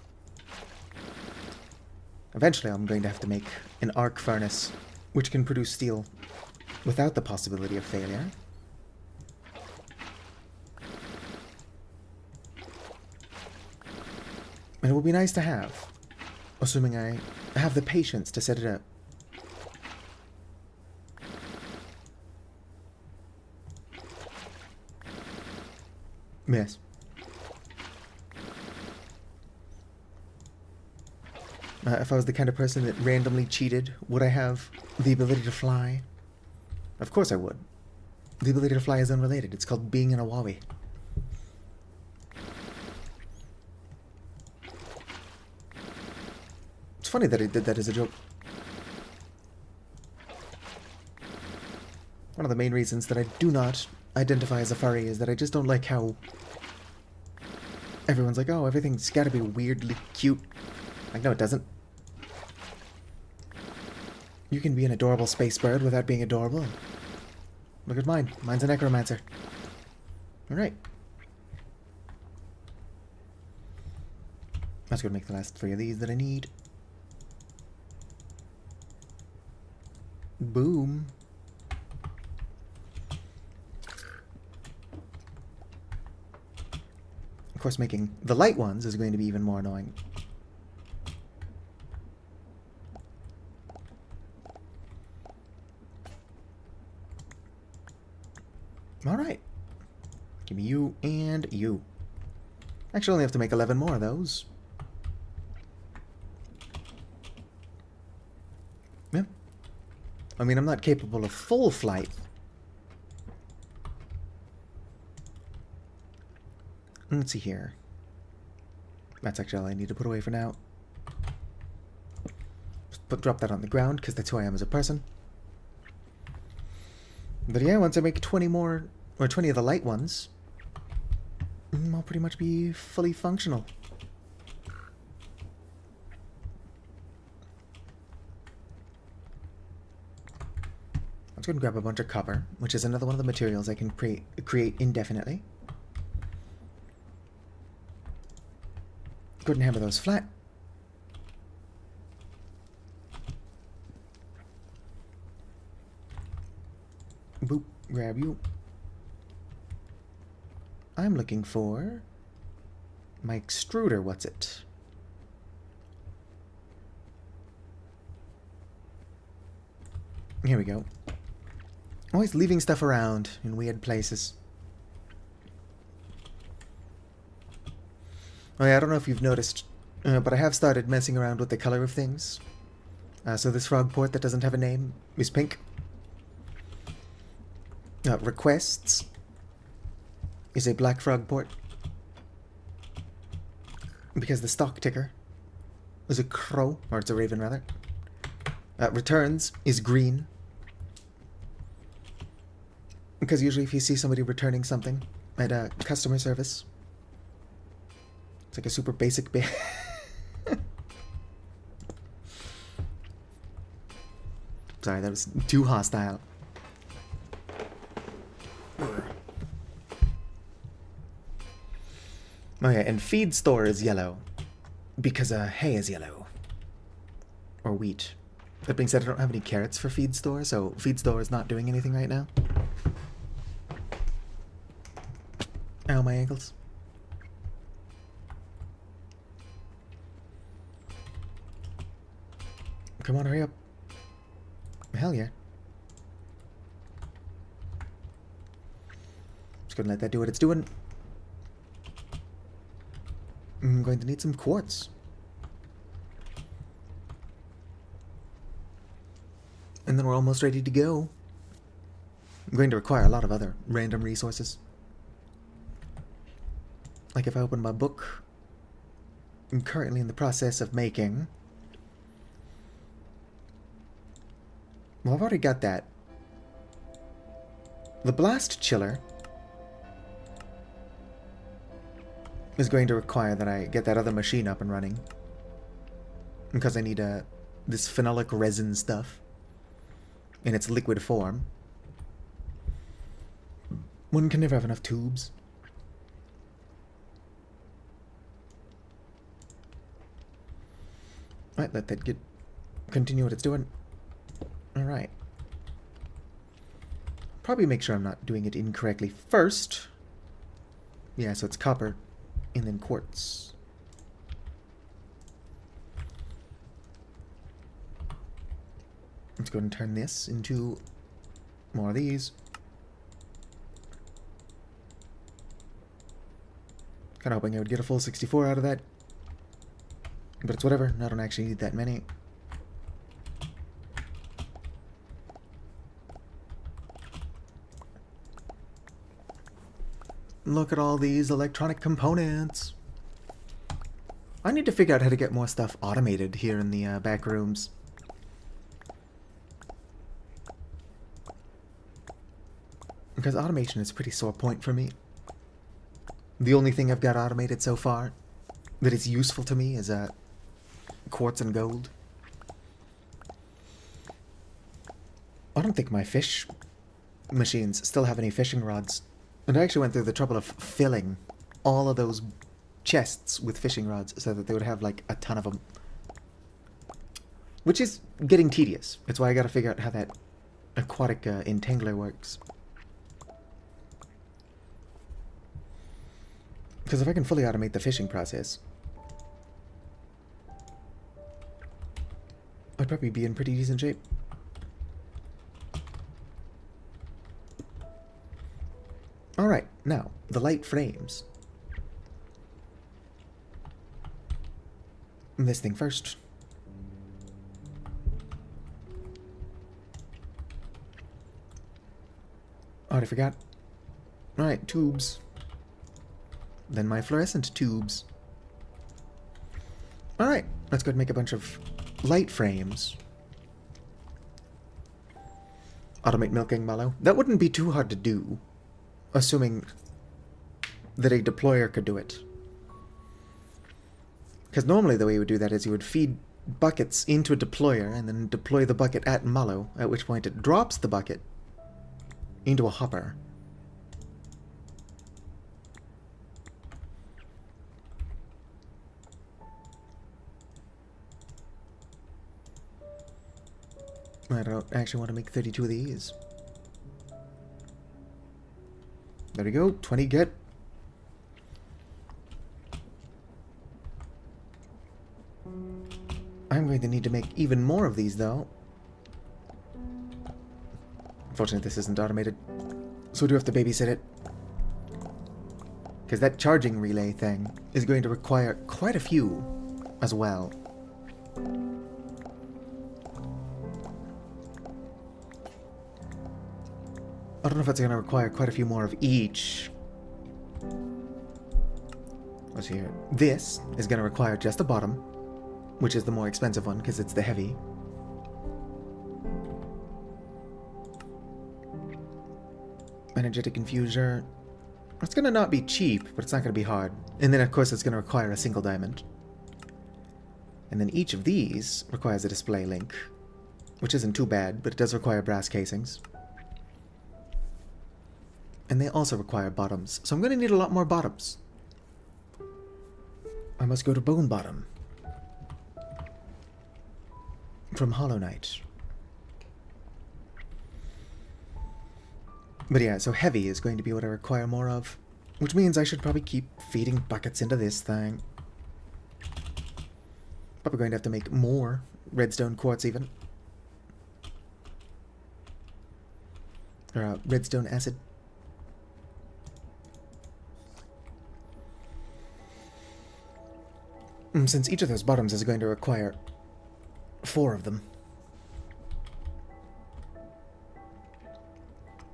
Eventually I'm going to have to make an arc furnace, which can produce steel without the possibility of failure. And it will be nice to have, assuming I have the patience to set it up. Yes. If I was the kind of person that randomly cheated, would I have the ability to fly? Of course I would. The ability to fly is unrelated. It's called being in a Huawei. It's funny that I did that as a joke. One of the main reasons that I do not identify as a furry is that I just don't like how everyone's like, oh, everything's gotta be weirdly cute. Like, no, it doesn't. You can be an adorable space bird without being adorable. Look at mine. Mine's a necromancer. Alright. Let's go make the last 3 of these that I need. Boom. Of course, making the light ones is going to be even more annoying. Alright. Give me you and you. Actually, I only have to make 11 more of those. I mean, I'm not capable of full flight. Let's see here. That's actually all I need to put away for now. Just drop that on the ground, because that's who I am as a person. But yeah, once I make 20 more, or 20 of the light ones, I'll pretty much be fully functional. Let's go and grab a bunch of copper, which is another one of the materials I can create indefinitely. Go ahead and hammer those flat. Boop, grab you. I'm looking for my extruder, what's it? Here we go. Always leaving stuff around in weird places. Oh yeah, I don't know if you've noticed, but I have started messing around with the color of things. So this frog port that doesn't have a name is pink. Requests is a black frog port. Because the stock ticker is a crow, or it's a raven rather. Returns is green. Because usually if you see somebody returning something at customer service, it's like a super basic Sorry, that was too hostile. Oh yeah, and feed store is yellow. Because hay is yellow. Or wheat. That being said, I don't have any carrots for feed store, so feed store is not doing anything right now. Ow, my ankles. Come on, hurry up. Hell yeah. Just gonna let that do what it's doing. I'm going to need some quartz. And then we're almost ready to go. I'm going to require a lot of other random resources. Like if I open my book, I'm currently in the process of making... Well, I've already got that. The blast chiller is going to require that I get that other machine up and running. Because I need this phenolic resin stuff in its liquid form. One can never have enough tubes. Right, let that continue what it's doing. Alright. Probably make sure I'm not doing it incorrectly first. Yeah, so it's copper and then quartz. Let's go ahead and turn this into more of these. Kind of hoping I would get a full 64 out of that. But it's whatever, I don't actually need that many. Look at all these electronic components. I need to figure out how to get more stuff automated here in the back rooms. Because automation is a pretty sore point for me. The only thing I've got automated so far that is useful to me is quartz and gold. I don't think my fish machines still have any fishing rods. And I actually went through the trouble of filling all of those chests with fishing rods so that they would have like a ton of them. Which is getting tedious. It's why I gotta figure out how that aquatic entangler works. Because if I can fully automate the fishing process, I'd probably be in pretty decent shape. Alright, now, the light frames. This thing first. Already forgot. Alright, tubes. Then my fluorescent tubes. Alright, let's go ahead and make a bunch of light frames. Automate milking mallow. That wouldn't be too hard to do, assuming that a deployer could do it. Because normally the way you would do that is you would feed buckets into a deployer and then deploy the bucket at mallow, at which point it drops the bucket into a hopper. I don't actually want to make 32 of these. There we go, 20 get. I'm going to need to make even more of these, though. Unfortunately, this isn't automated, so we do have to babysit it. Because that charging relay thing is going to require quite a few as well. I don't know if it's going to require quite a few more of each. Let's see here. This is going to require just the bottom, which is the more expensive one because it's the heavy. Energetic infuser. It's going to not be cheap, but it's not going to be hard. And then, of course, it's going to require a single diamond. And then each of these requires a display link, which isn't too bad, but it does require brass casings. And they also require bottoms, so I'm going to need a lot more bottoms. I must go to Bone Bottom from Hollow Knight. But yeah, so heavy is going to be what I require more of, which means I should probably keep feeding buckets into this thing. Probably going to have to make more redstone quartz even. Or redstone acid. Since each of those bottoms is going to require 4 of them.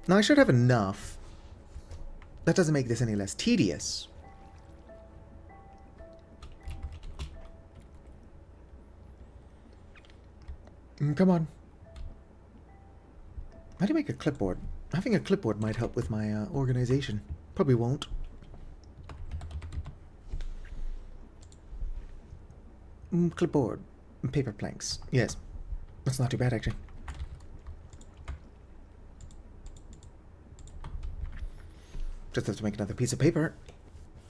Now I should have enough. That doesn't make this any less tedious. Come on. How do you make a clipboard? Having a clipboard might help with my organization. Probably won't. Clipboard. Paper planks. Yes. That's not too bad, actually. Just have to make another piece of paper.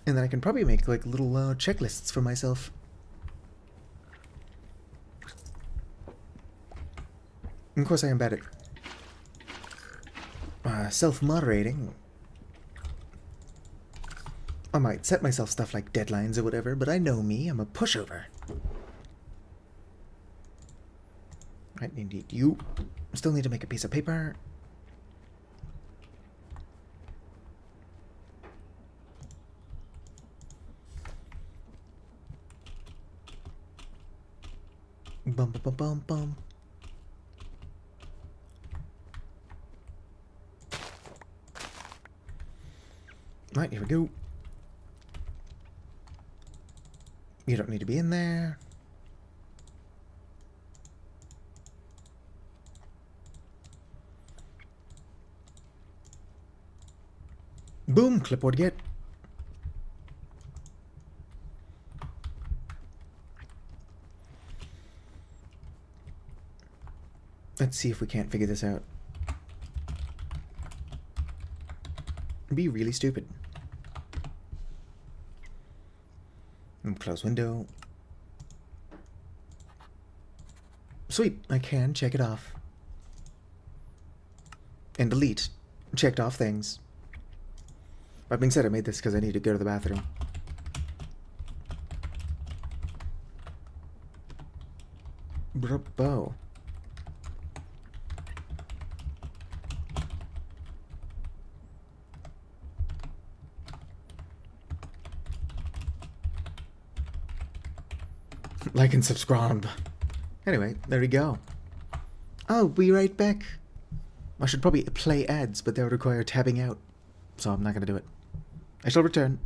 And then I can probably make, like, little checklists for myself. Of course, I am bad at self-moderating. I might set myself stuff like deadlines or whatever, but I know me. I'm a pushover. I need you. Still need to make a piece of paper. Bum bum bum bum bum. Right, here we go. You don't need to be in there. Boom, clipboard get. Let's see if we can't figure this out. Be really stupid. Close window. Sweet, I can check it off. And delete. Checked off things. That being said, I made this because I need to go to the bathroom. Bravo. Like and subscribe. Anyway, there we go. I'll be right back. I should probably play ads, but that would require tabbing out. So I'm not going to do it. I shall return.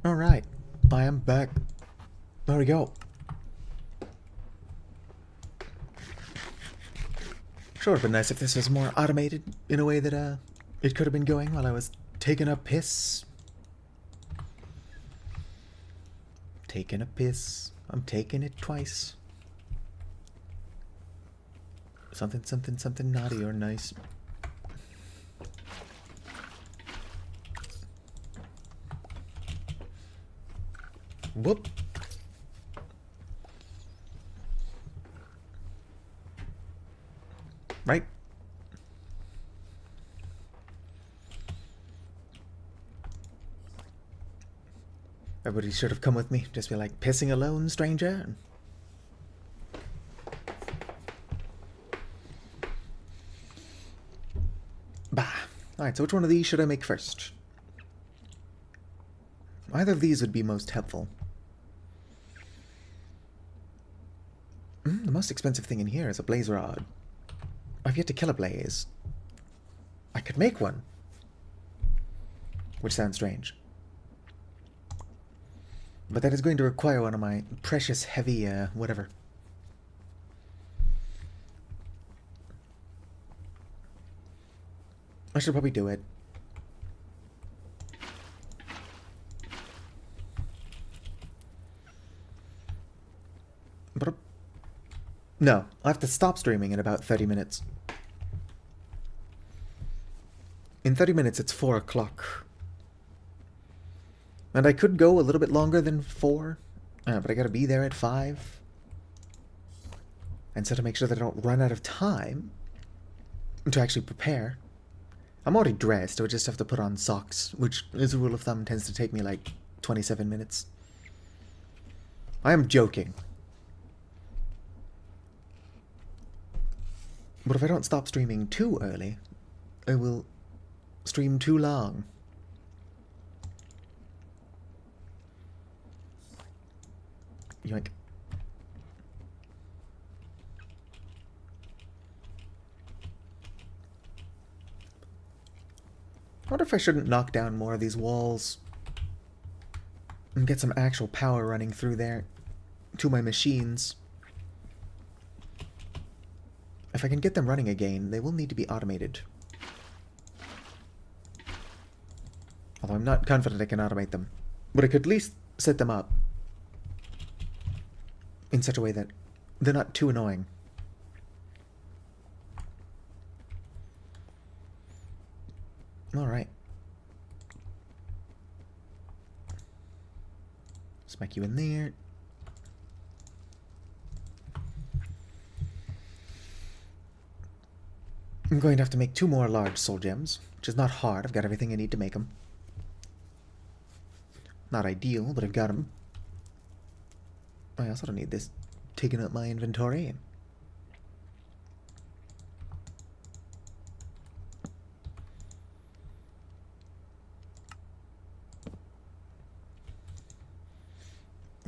Alright, I am back. There we go. Sure, it would be nice if this was more automated in a way that it could have been going while I was taking a piss. Taking a piss. I'm taking it twice. Something, something, something naughty or nice. Whoop. Right? Everybody should have come with me. Just be like, pissing alone, stranger? Bah. Alright, so which one of these should I make first? Either of these would be most helpful. The most expensive thing in here is a blaze rod. I've yet to kill a blaze. I could make one. Which sounds strange. But that is going to require one of my precious heavy, whatever. I should probably do it. But no, I'll have to stop streaming in about 30 minutes. In 30 minutes, it's 4 o'clock. And I could go a little bit longer than 4, but I gotta be there at 5. And so to make sure that I don't run out of time to actually prepare. I'm already dressed, I would just have to put on socks, which, as a rule of thumb, tends to take me like 27 minutes. I am joking. But if I don't stop streaming too early, I will stream too long. Yoink. I wonder if I shouldn't knock down more of these walls and get some actual power running through there to my machines. If I can get them running again, they will need to be automated. Although I'm not confident I can automate them. But I could at least set them up in such a way that they're not too annoying. Alright. Smack you in there. I'm going to have to make 2 more large soul gems, which is not hard. I've got everything I need to make them. Not ideal, but I've got them. I also don't need this taking up my inventory.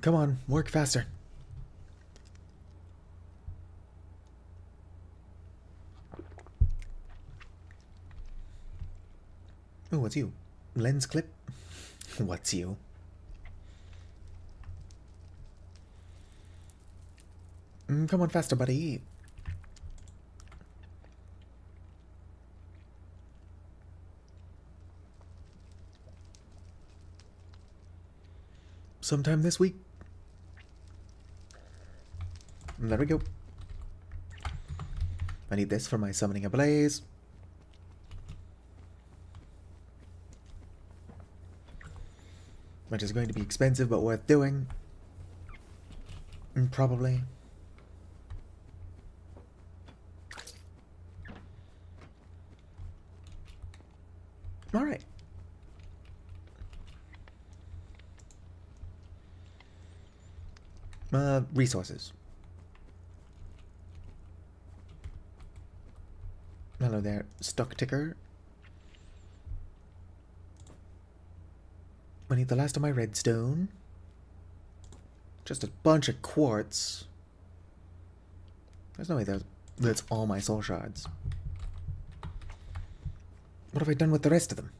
Come on, work faster. Oh, what's you? Lens clip? What's you? Come on faster, buddy. Sometime this week. There we go. I need this for my summoning ablaze. Which is going to be expensive, but worth doing. Probably. Alright. Resources. Hello there, stock ticker. I need the last of my redstone. Just a bunch of quartz. There's no way that's all my soul shards. What have I done with the rest of them?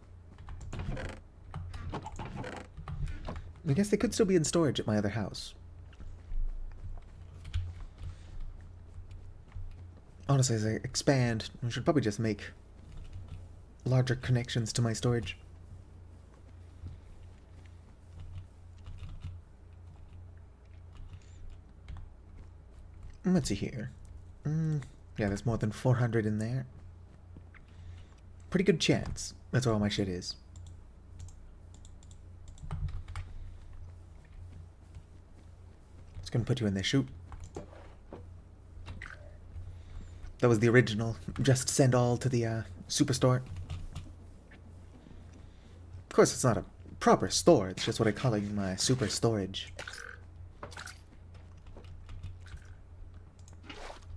I guess they could still be in storage at my other house. Honestly, as I expand, I should probably just make larger connections to my storage. Let's see here. Yeah, there's more than 400 in there. Pretty good chance. That's where all my shit is. Just gonna put you in there. Shoot. That was the original. Just send all to the superstore. Of course, it's not a proper store. It's just what I call it, my super storage.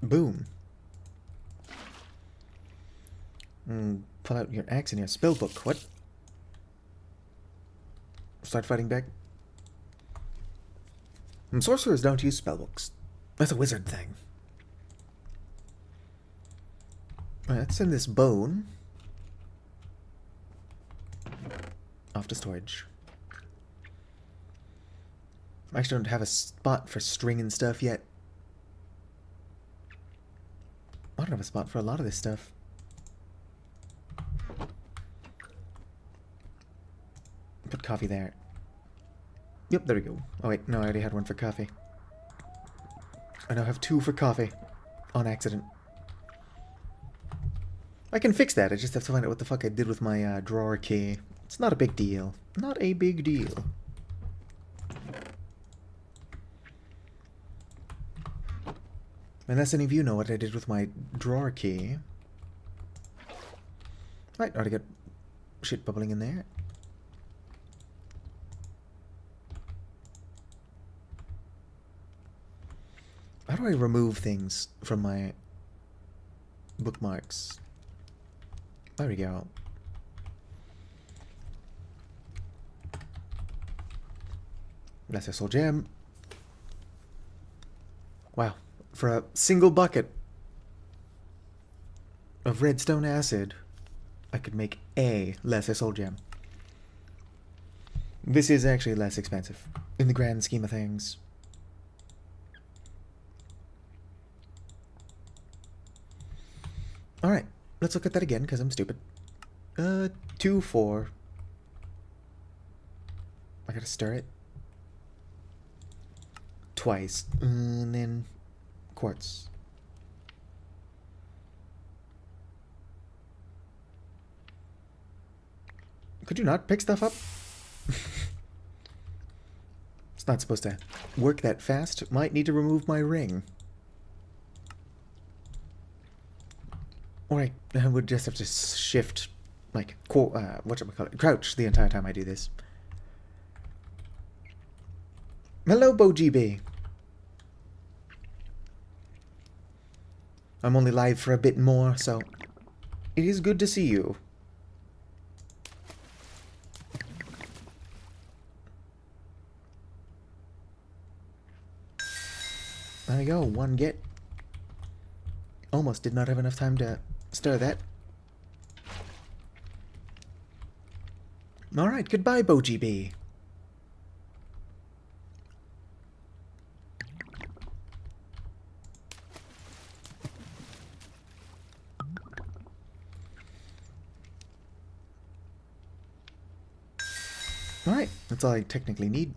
Boom. Pull out your axe and your spell book. What? Start fighting back. Sorcerers don't use spell books. That's a wizard thing. Alright, let's send this bone off to storage. I actually don't have a spot for string and stuff yet. I don't have a spot for a lot of this stuff. Put coffee there. Yep, there we go. Oh wait, no, I already had one for coffee. I now have 2 for coffee. On accident. I can fix that, I just have to find out what the fuck I did with my drawer key. It's not a big deal. Not a big deal. Unless any of you know what I did with my drawer key. Right, already got shit bubbling in there. How do I remove things from my bookmarks? There we go. Lesser soul gem. Wow. For a single bucket of redstone acid, I could make a lesser soul gem. This is actually less expensive in the grand scheme of things. Alright, let's look at that again, because I'm stupid. 2, 4. I gotta stir it. Twice. And then quartz. Could you not pick stuff up? It's not supposed to work that fast. Might need to remove my ring. Or I would just have to shift, like, crouch the entire time I do this. Hello, BoGB. I'm only live for a bit more, so it is good to see you. There we go, one get. Almost did not have enough time to stir that. Alright, goodbye, BoGB. Alright, that's all I technically need.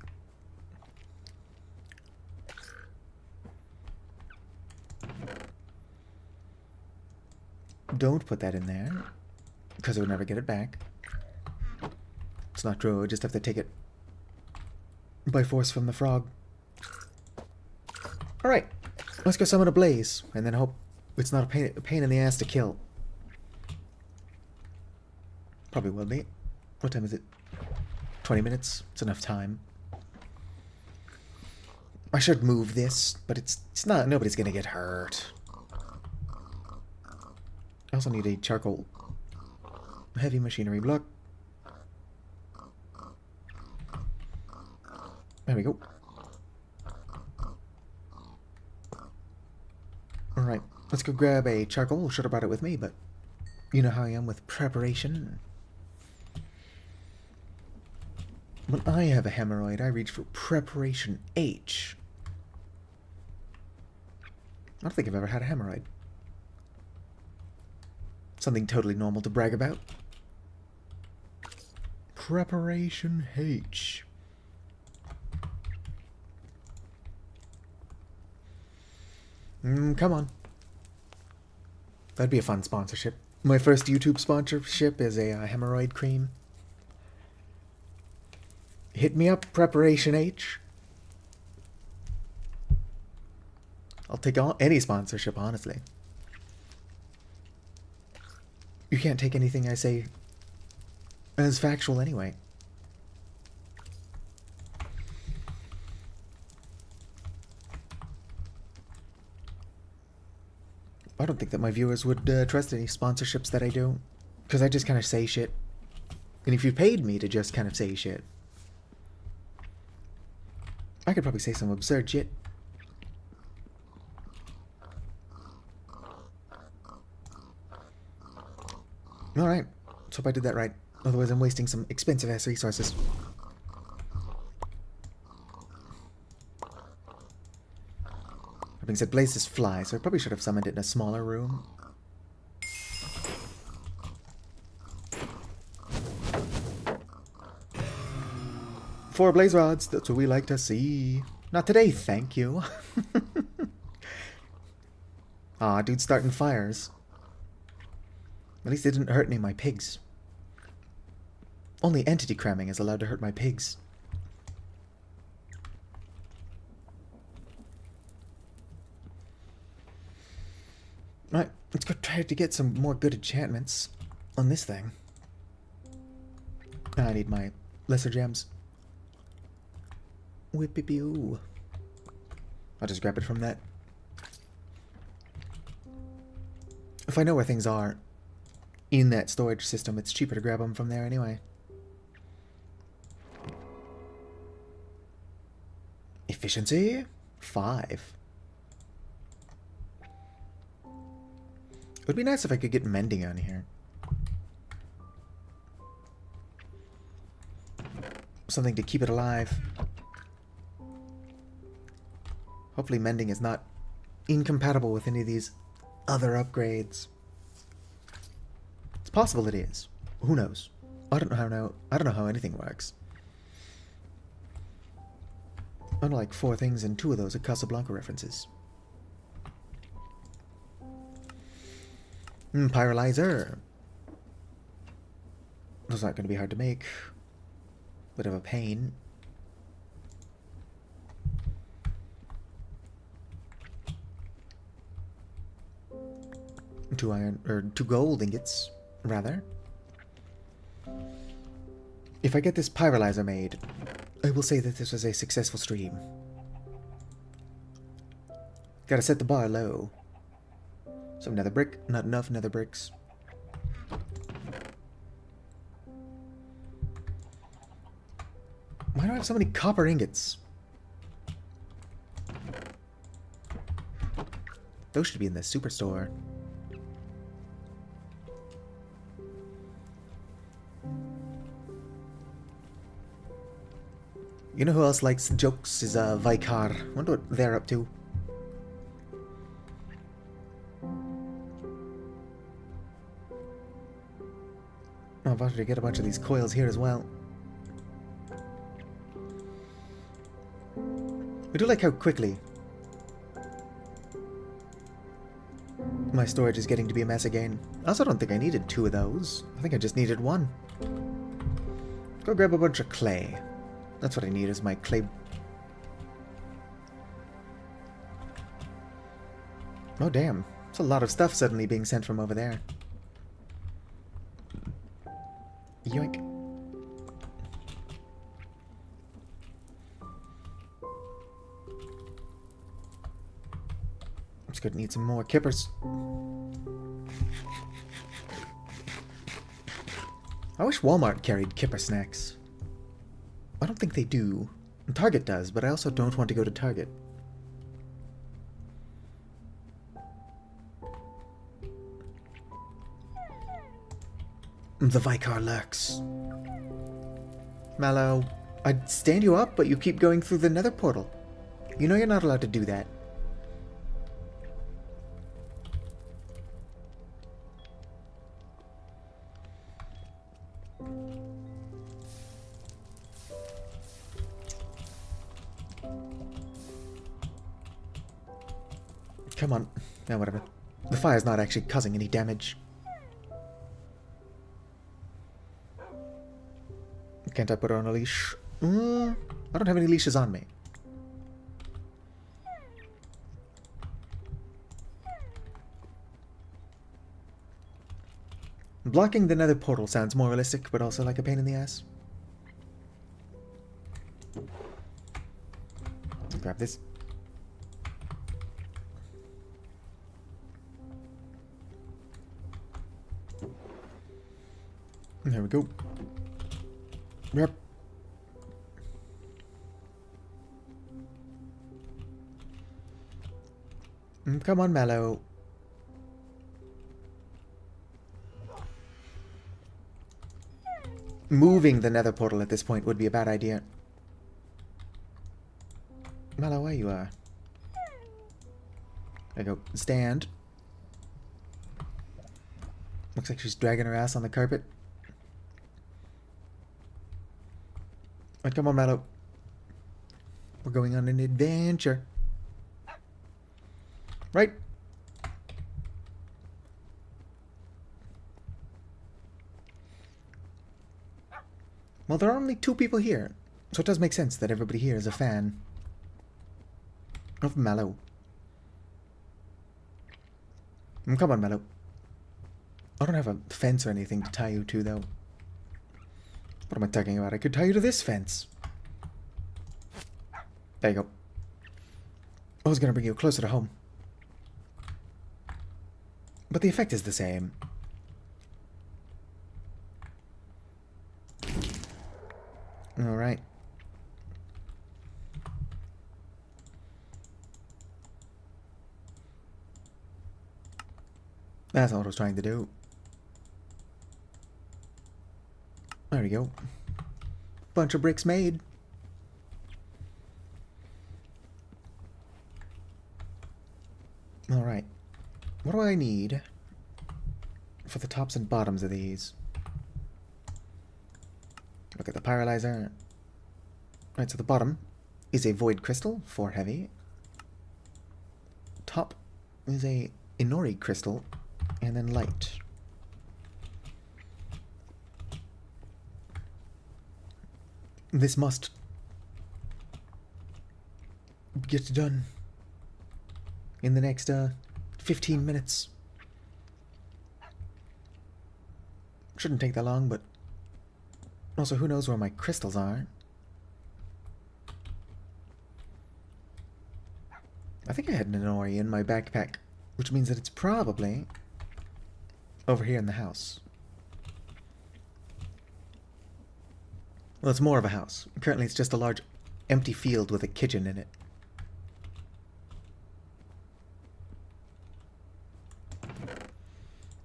Don't put that in there, because I would never get it back. It's not true, I just have to take it by force from the frog. Alright, let's go summon a blaze, and then hope it's not a pain in the ass to kill. Probably will be. What time is it? 20 minutes? It's enough time. I should move this, but it's not, nobody's gonna get hurt. I also need a charcoal heavy machinery block. There we go. Alright, let's go grab a charcoal. Should have brought it with me, but you know how I am with preparation. When I have a hemorrhoid, I reach for preparation H. I don't think I've ever had a hemorrhoid. Something totally normal to brag about. Preparation H. Come on. That'd be a fun sponsorship. My first YouTube sponsorship is a hemorrhoid cream. Hit me up, Preparation H. I'll take any sponsorship, honestly. You can't take anything I say as factual anyway. I don't think that my viewers would trust any sponsorships that I do, because I just kind of say shit. And if you paid me to just kind of say shit, I could probably say some absurd shit. Alright, let's hope I did that right. Otherwise I'm wasting some expensive ass resources. That being said, blazes fly, so I probably should have summoned it in a smaller room. Four blaze rods, that's what we like to see. Not today, thank you. Aw, dude's starting fires. At least it didn't hurt any of my pigs. Only entity cramming is allowed to hurt my pigs. Alright, let's go try to get some more good enchantments on this thing. I need my lesser gems. Whippy-pew. I'll just grab it from that. If I know where things are, in that storage system. It's cheaper to grab them from there anyway. Efficiency? 5. It would be nice if I could get mending on here. Something to keep it alive. Hopefully mending is not incompatible with any of these other upgrades. It's possible it is. Who knows? I don't know how anything works. Unlike 4 things, and 2 of those are Casablanca references. Pyrolyzer. Those aren't going to be hard to make. Bit of a pain. Two gold ingots, rather. If I get this pyrolyzer made, I will say that this was a successful stream. Gotta set the bar low. Some nether brick, not enough nether bricks. Why do I have so many copper ingots? Those should be in the superstore. You know who else likes jokes is Vicar. Wonder what they're up to. Oh, I've wanted to get a bunch of these coils here as well. I do like how quickly my storage is getting to be a mess again. I also don't think I needed 2 of those. I think I just needed 1. Go grab a bunch of clay. That's what I need, is my clay. Oh damn, it's a lot of stuff suddenly being sent from over there. Yoink. I'm just gonna need some more kippers. I wish Walmart carried kipper snacks. I don't think they do. Target does, but I also don't want to go to Target. The Vicar lurks. Mallow, I'd stand you up, but you keep going through the nether portal. You know you're not allowed to do that. Come on. No, whatever. The fire's not actually causing any damage. Can't I put her on a leash? I don't have any leashes on me. Blocking the nether portal sounds more realistic, but also like a pain in the ass. Grab this. There we go. Yep. Come on, Mallow. Moving the nether portal at this point would be a bad idea. Mallow, where you are? There you go. Stand. Looks like she's dragging her ass on the carpet. Right, come on, Mallow. We're going on an adventure. Right. Well, there are only 2 people here, so it does make sense that everybody here is a fan of Mallow. Come on, Mallow. I don't have a fence or anything to tie you to, though. What am I talking about? I could tie you to this fence. There you go. I was going to bring you closer to home. But the effect is the same. Alright. That's what I was trying to do. There we go. Bunch of bricks made. Alright. What do I need for the tops and bottoms of these? Look at the paralyzer. Right, so the bottom is a void crystal, 4 heavy. Top is a Inori crystal, and then light. This must get done in the next 15 minutes. Shouldn't take that long, but also who knows where my crystals are. I think I had an Inori in my backpack, which means that it's probably over here in the house. Well, it's more of a house. Currently it's just a large empty field with a kitchen in it.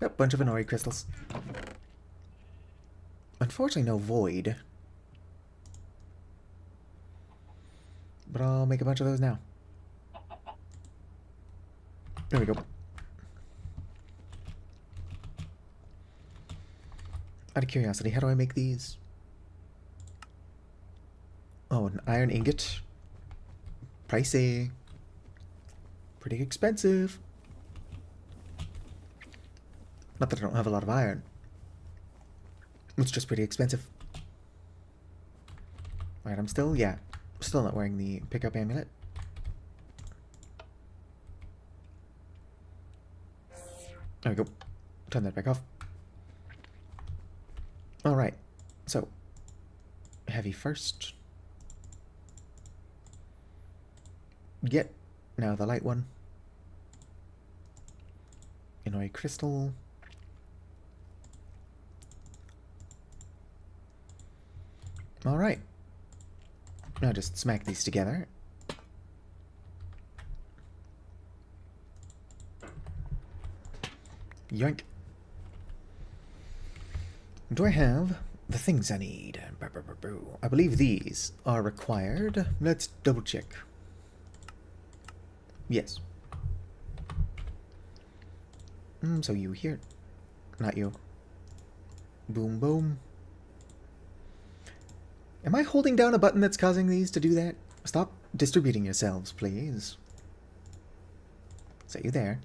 Yep, bunch of Inori crystals. Unfortunately no void. But I'll make a bunch of those now. There we go. Out of curiosity, how do I make these? Oh, an iron ingot. Pricey. Pretty expensive. Not that I don't have a lot of iron. It's just pretty expensive. Alright, I'm still not wearing the pickup amulet. There we go. Turn that back off. Alright, so heavy first. Get now the light one. Inori crystal. Alright. Now just smack these together. Yoink. Do I have the things I need? I believe these are required. Let's double check. Yes. So you here. Not you. Boom, boom. Am I holding down a button that's causing these to do that? Stop distributing yourselves, please. So you there.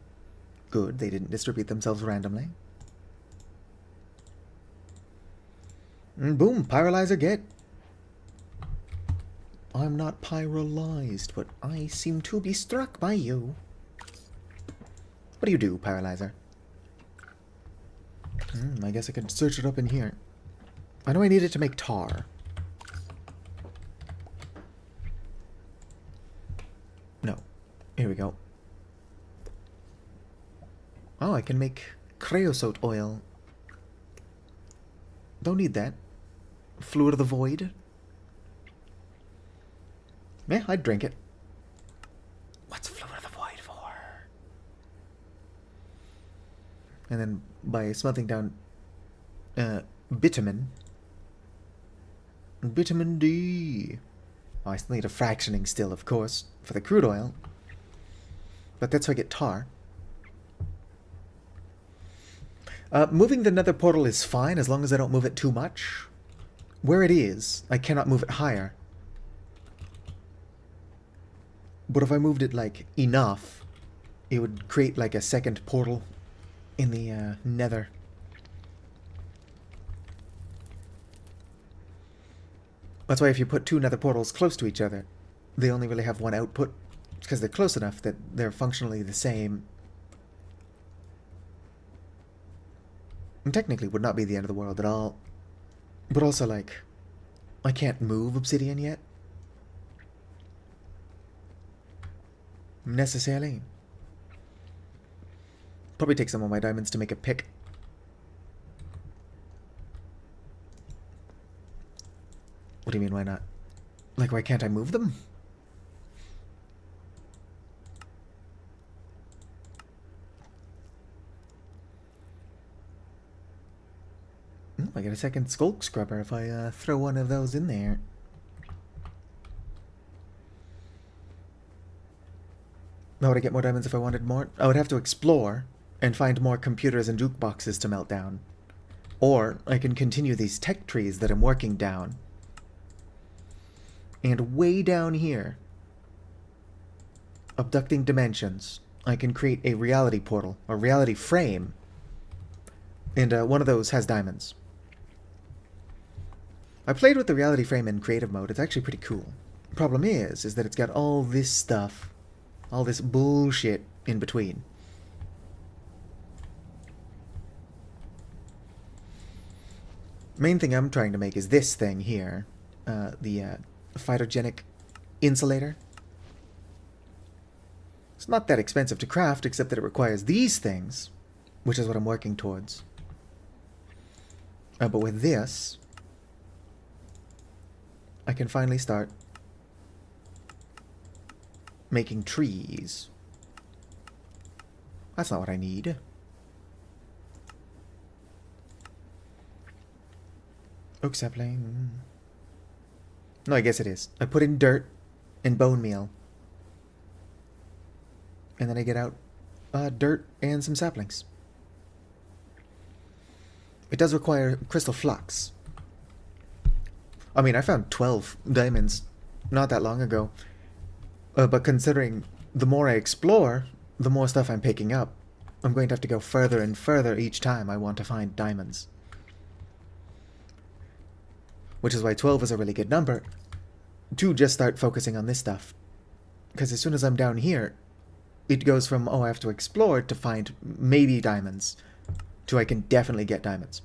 Good, they didn't distribute themselves randomly. Boom, pyrolyzer get. I'm not pyrolyzed, but I seem to be struck by you. What do you do, pyrolyzer? I guess I could search it up in here. I know I need it to make tar. No. Here we go. Oh, I can make creosote oil. Don't need that. Fluid of the void. Yeah, I'd drink it. What's fluid of the void for? And then by smelting down bitumen. Vitamin D. Oh, I still need a fractioning still, of course, for the crude oil. But that's how I get tar. Moving the nether portal is fine as long as I don't move it too much. Where it is, I cannot move it higher. But if I moved it, like, enough, it would create, like, a second portal in the nether. That's why if you put two nether portals close to each other, they only really have one output, because they're close enough that they're functionally the same. And technically would not be the end of the world at all. But also, like, I can't move obsidian yet. Necessarily. Probably take some of my diamonds to make a pick. What do you mean, why not? Like, why can't I move them? I get a second skulk scrubber if I throw one of those in there. How would I get more diamonds if I wanted more? I would have to explore and find more computers and jukeboxes to melt down. Or I can continue these tech trees that I'm working down. And way down here, abducting dimensions, I can create a reality portal, or reality frame. And one of those has diamonds. I played with the reality frame in creative mode. It's actually pretty cool. Problem is that it's got all this stuff, all this bullshit in between. Main thing I'm trying to make is this thing here, the phytogenic insulator. It's not that expensive to craft, except that it requires these things, which is what I'm working towards. But with this, I can finally start making trees. That's not what I need. Oak sapling. No, I guess it is. I put in dirt and bone meal. And then I get out dirt and some saplings. It does require crystal flux. I mean, I found 12 diamonds not that long ago. But considering the more I explore, the more stuff I'm picking up, I'm going to have to go further and further each time I want to find diamonds. Which is why 12 is a really good number to just start focusing on this stuff. Because as soon as I'm down here, it goes from, oh, I have to explore to find maybe diamonds, to I can definitely get diamonds.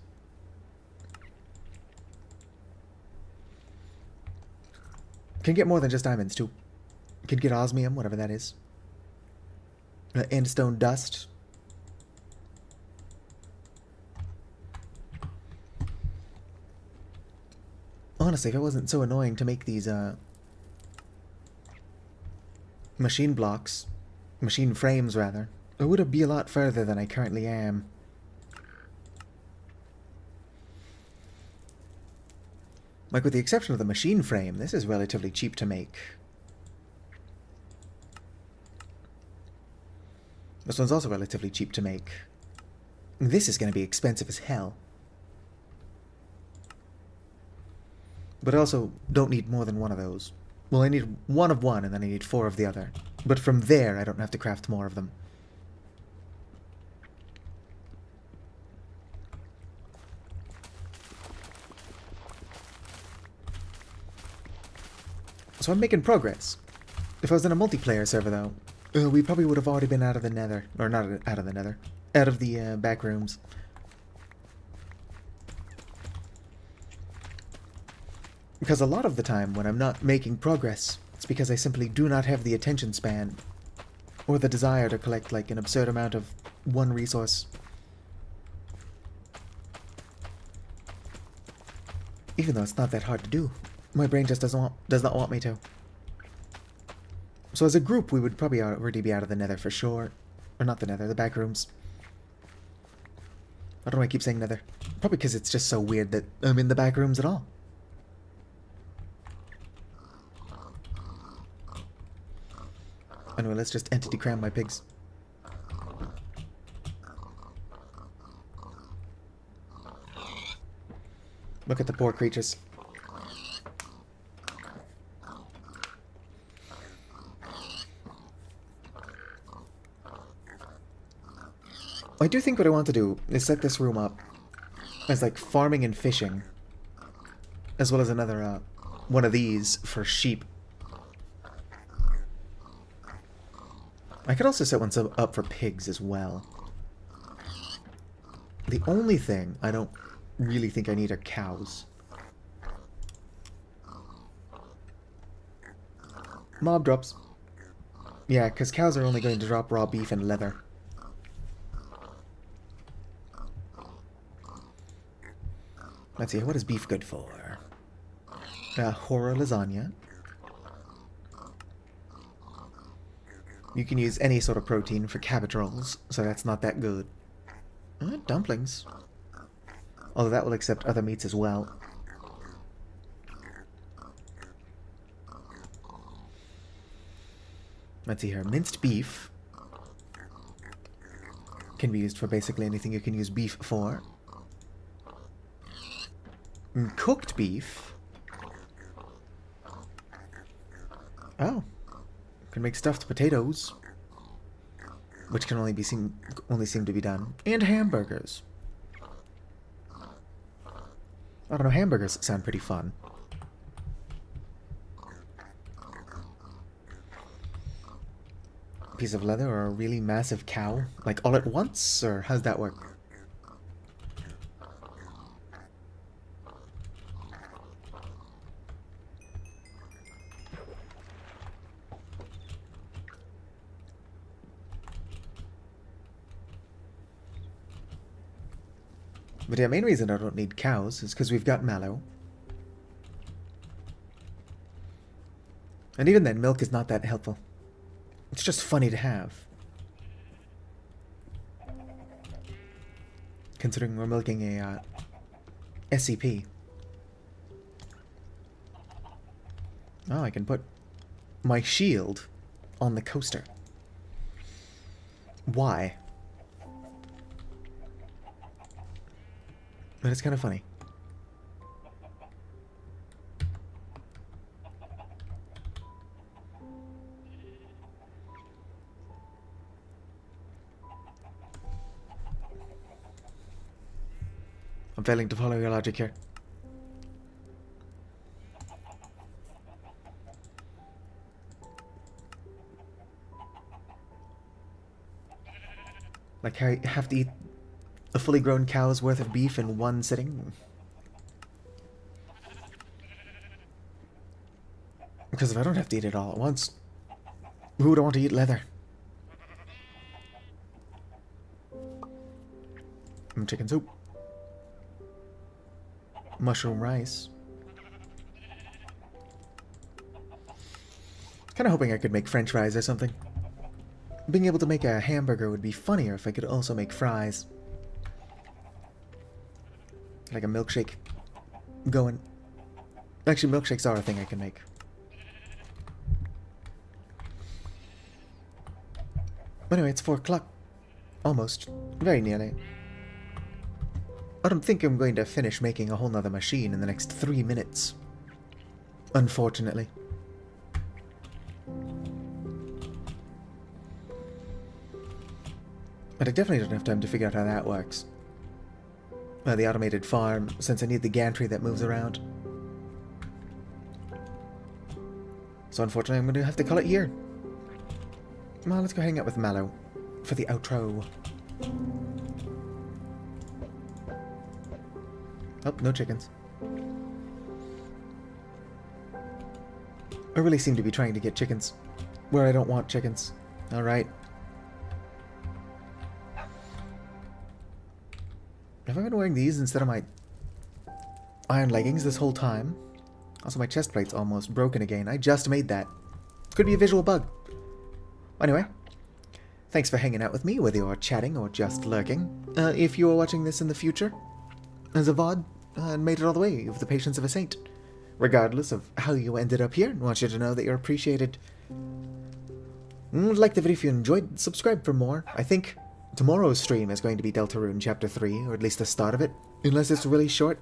Can get more than just diamonds, too. Can get osmium, whatever that is. Endstone dust. Honestly, if it wasn't so annoying to make these machine blocks, machine frames rather, I would be a lot further than I currently am. Like, with the exception of the machine frame, this is relatively cheap to make. This one's also relatively cheap to make. This is going to be expensive as hell. But I also don't need more than one of those. Well, I need one of one, and then I need 4 of the other. But from there, I don't have to craft more of them. So I'm making progress. If I was in a multiplayer server, though, we probably would have already been out of the nether. Or not out of the nether. Out of the back rooms. Because a lot of the time when I'm not making progress, it's because I simply do not have the attention span or the desire to collect like an absurd amount of one resource. Even though it's not that hard to do. My brain just does not want me to. So as a group, we would probably already be out of the nether for sure. Or not the nether, the back rooms. I don't know why I keep saying nether. Probably because it's just so weird that I'm in the back rooms at all. Anyway, let's just entity cram my pigs. Look at the poor creatures. I do think what I want to do is set this room up as like farming and fishing, as well as another one of these for sheep. I could also set one up for pigs as well. The only thing I don't really think I need are cows. Mob drops. Yeah, because cows are only going to drop raw beef and leather. Let's see, what is beef good for? Horror lasagna. You can use any sort of protein for cabbage rolls, so that's not that good. Dumplings. Although that will accept other meats as well. Let's see here. Minced beef can be used for basically anything you can use beef for. Cooked beef. Oh. Can make stuffed potatoes, which can only seem to be done. And hamburgers. I don't know, hamburgers sound pretty fun. Piece of leather or a really massive cow? Like all at once? Or how's that work? But yeah, main reason I don't need cows is because we've got mallow. And even then, milk is not that helpful. It's just funny to have. Considering we're milking a SCP. Oh, I can put my shield on the coaster. Why? But it's kind of funny. I'm failing to follow your logic here. Like, I have to eat a fully grown cow's worth of beef in one sitting? Because if I don't have to eat it all at once, who would want to eat leather? Chicken soup. Mushroom rice. Kinda hoping I could make French fries or something. Being able to make a hamburger would be funnier if I could also make fries. Like a milkshake going. Actually, milkshakes are a thing I can make. But anyway, it's 4 o'clock. Almost. Very nearly. I don't think I'm going to finish making a whole nother machine in the next 3 minutes. Unfortunately. But I definitely don't have time to figure out how that works. The automated farm, since I need the gantry that moves around. So unfortunately I'm going to have to call it here. Well, let's go hang out with Mallow for the outro. Oh, no chickens. I really seem to be trying to get chickens where I don't want chickens. Alright. Have I been wearing these instead of my iron leggings this whole time? Also, my chest plate's almost broken again. I just made that. Could be a visual bug. Anyway, thanks for hanging out with me, whether you're chatting or just lurking. If you are watching this in the future, as a VOD, and made it all the way with the patience of a saint. Regardless of how you ended up here, I want you to know that you're appreciated. Like the video if you enjoyed, subscribe for more. I think tomorrow's stream is going to be Deltarune Chapter 3, or at least the start of it, unless it's really short.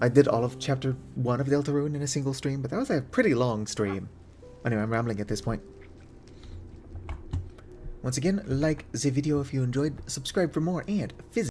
I did all of Chapter 1 of Deltarune in a single stream, but that was a pretty long stream. Anyway, I'm rambling at this point. Once again, like the video if you enjoyed, subscribe for more, and visit